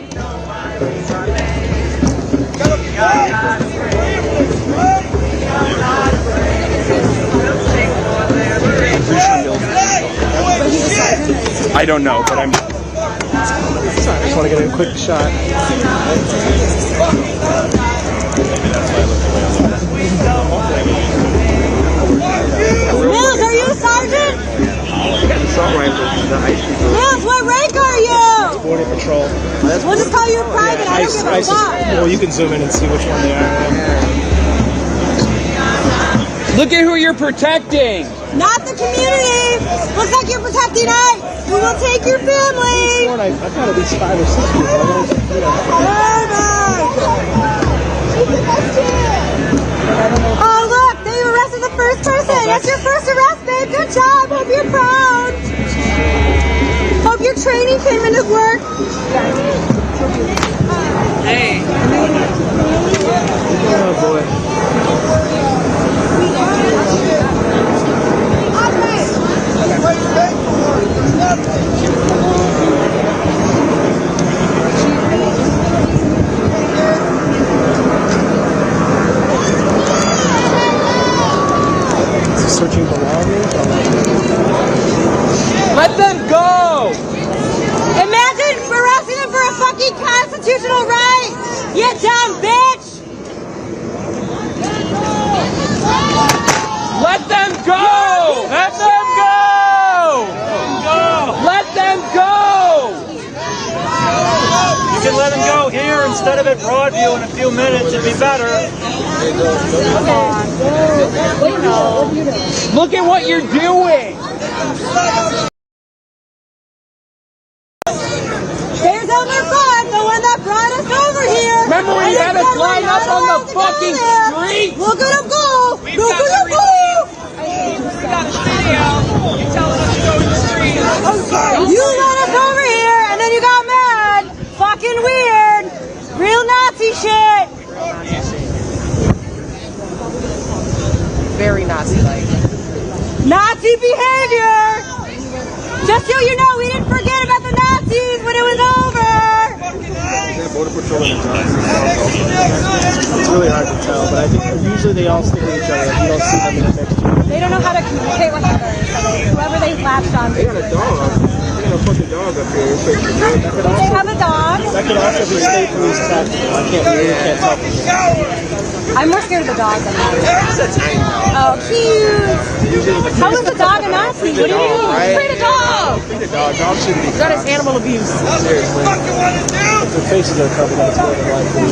I don't know, but I'm. Sorry, I just want to get a quick shot.
Mills, are you a sergeant? Mills, what rank are you?
Border Patrol.
We'll just call you a private. I don't give a fuck.
Well, you can zoom in and see which one they are.
Look at who you're protecting.
Not the community. Looks like you're protecting us. We will take your family.
I've got at least 5 or 6 people.
Oh, look, they arrested the first person. That's your first arrest, babe. Good job. Hope you're proud. Hope your training came into work.
Hey.
Oh, boy. Searching belongings.
Let them go!
Imagine arresting them for a fucking constitutional right. You dumb bitch.
Let them go! Let them go! Let them go!
You can let him go here instead of at Broadview in a few minutes. It'd be better.
Look at what you're doing!
There's Elmer Fudd, the one that brought us over here.
Remember when you had us lined up on the fucking street?
Look at him go! Look at him go!
We got a video. You telling us to go to the street.
You let us over here, and then you got mad. Fucking weird. Real Nazi shit.
Very very Nazi-like.
Nazi behavior! Just so you know, we didn't forget about the Nazis when it was over!
Border Patrol and it's really hard to tell, but I think usually they all stick with each other. You don't see them in a mixture.
They don't know how to communicate with others. Whoever they latched on.
They got a dog. They got a fucking dog up here.
They have a dog.
That could also be state police tactical. I can't tell.
I'm more scared of the dog than that. Oh, cute. How is the dog a Nazi? What do you mean?
Right? Free the dog!
Free the dog. Dog shouldn't be.
That is animal abuse.
Seriously. Their faces are covered up. It's more than likely.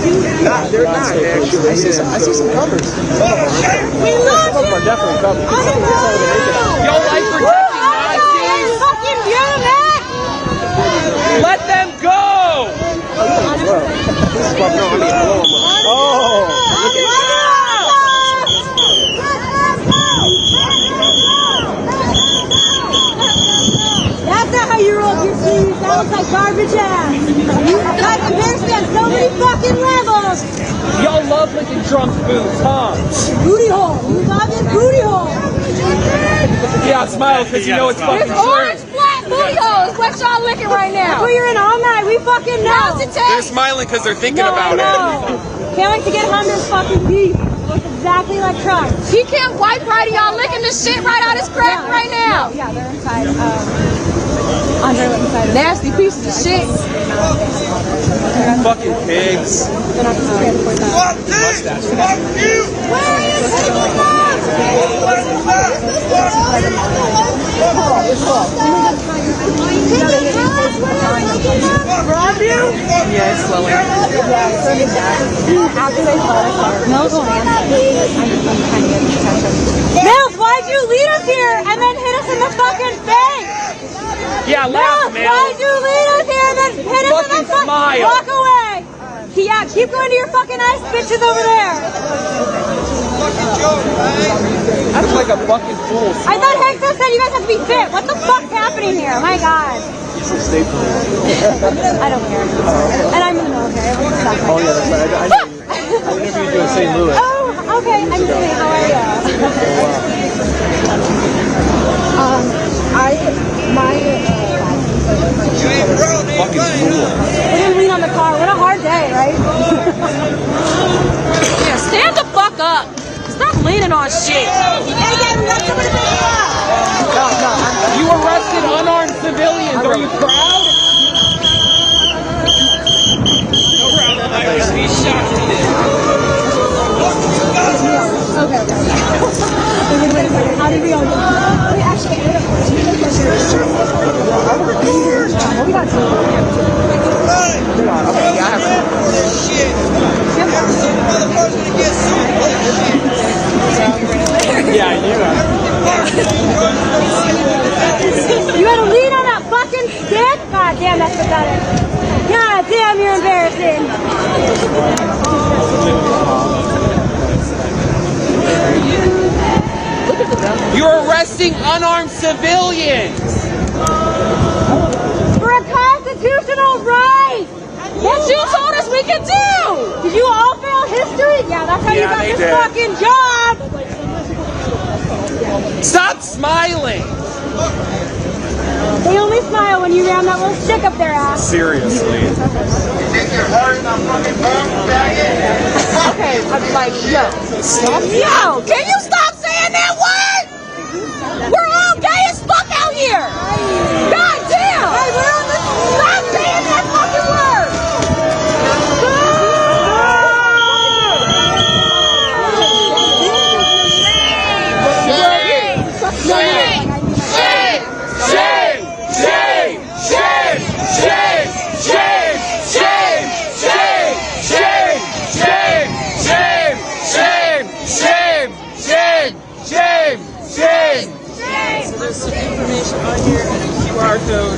They're not actually.
I see some covers.
We love
Some of them are definitely covered.
Yo, life protecting Nazis!
Fucking unit!
Let them go!
That's not how you roll your sleeves. That looks like garbage ass. You got embarrassed on so many fucking levels.
Y'all love licking drunk boots, huh?
Booty hole. You love this booty hole.
Yeah, smile because you know it's fucking
This
true.
orange flat booty hole is what y'all licking right now.
Well, you're in all night. We fucking know.
They're smiling because they're thinking
No,
about
I
it.
know. Can't wait to get Hunter's fucking beef. Looks exactly like Trump.
He can't wipe right of y'all licking the shit right out his crack right now.
Yeah, they're inside. Under inside.
Nasty pieces of shit.
Fucking pigs.
They're not scared to point that.
Broadview? Yeah, it's slowing.
After they Mills will answer. Mills, why'd you lead us here and then hit us in the fucking face?
Yeah, laugh, man.
Why'd you lead us here and then hit us in the fucking
smile.
Walk away. Yeah, keep going to your fucking ice bitches over there.
I look like a fucking fool.
I thought Hector said you guys have to be fit. What the fuck's happening here? My God. I don't care. And I'm in the military. Everyone's stuck.
Oh yeah, that's right. I interviewed you in St. Louis.
Oh, okay. I'm kidding. How are you?
Fucking fool.
We didn't lean on the car. What a hard day, right?
Yeah, stand the fuck up. Stop leaning on shit. You arrested unarmed civilians. Are you proud? Be shocked to this.
Okay. Wait a second. How did we all get here? We actually ended up what we got to
Yeah, I knew
You had to lean on that fucking stick? God damn, that's pathetic. God damn, you're embarrassing.
You're arresting unarmed civilians.
For a constitutional right.
What you told us we could do.
Did you all fail history? Yeah, that's how you got this fucking job.
Stop smiling.
They only smile when you ram that little stick up their ass.
Seriously.
Okay, I'm like, yo.
Stop.
Yo, can you stop saying that word? We're all gay as fuck out here. God damn. Hey, we're on this. Stop saying that fucking word.
There's some information on here and a QR code.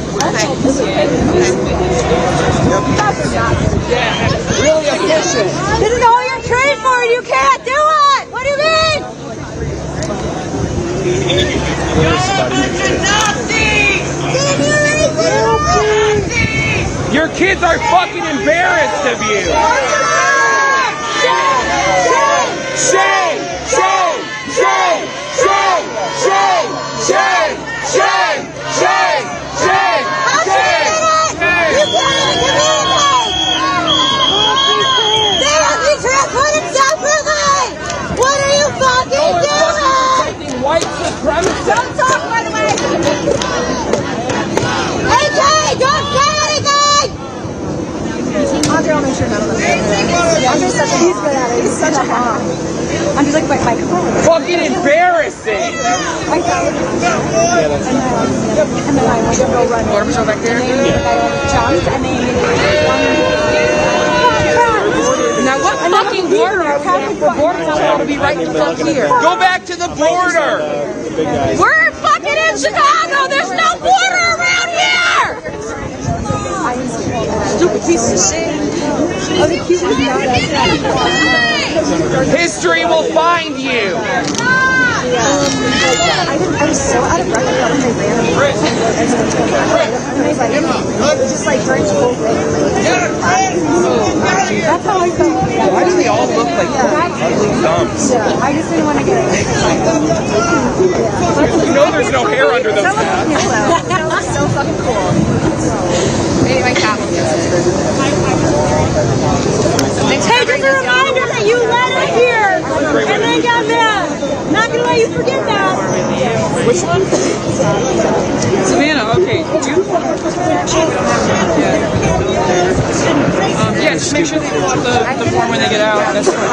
Yeah, really efficient.
This is all you're trained for and you can't do it! What do you mean?
Your kids are fucking embarrassed of you. Shame! Shame! Shame! Shame!
fucking do it!
Protecting white supremacists.
Don't talk, by the way! AK, don't say anything!
Andre will make sure none of them say anything. Andre's such a, he's good at it. He's such a mom. Andrew's like, my
Fucking embarrassing!
my dad. And then I went to go run.
Border Patrol back there?
And then I jumped, and then
Now what fucking border are we at for Border Patrol to be right in front here? Go back to the border!
We're fucking in Chicago. There's no border around here.
Stupid piece of shit. History will find you.
I was so out of breath. I felt like I ran. And I was like, just like during the whole thing. That's how I felt.
Why do they all look like ugly thumbs?
Yeah, I just didn't want to get it.
You know there's no hair under those hats.
That was so fucking cool.
Maybe my cat will get it.
Hey, just a reminder that you let us here and then got mad. Not gonna let you forget that.
Which one? Savannah, okay. Yeah, just make sure they fill out the form when they get out. That's fine.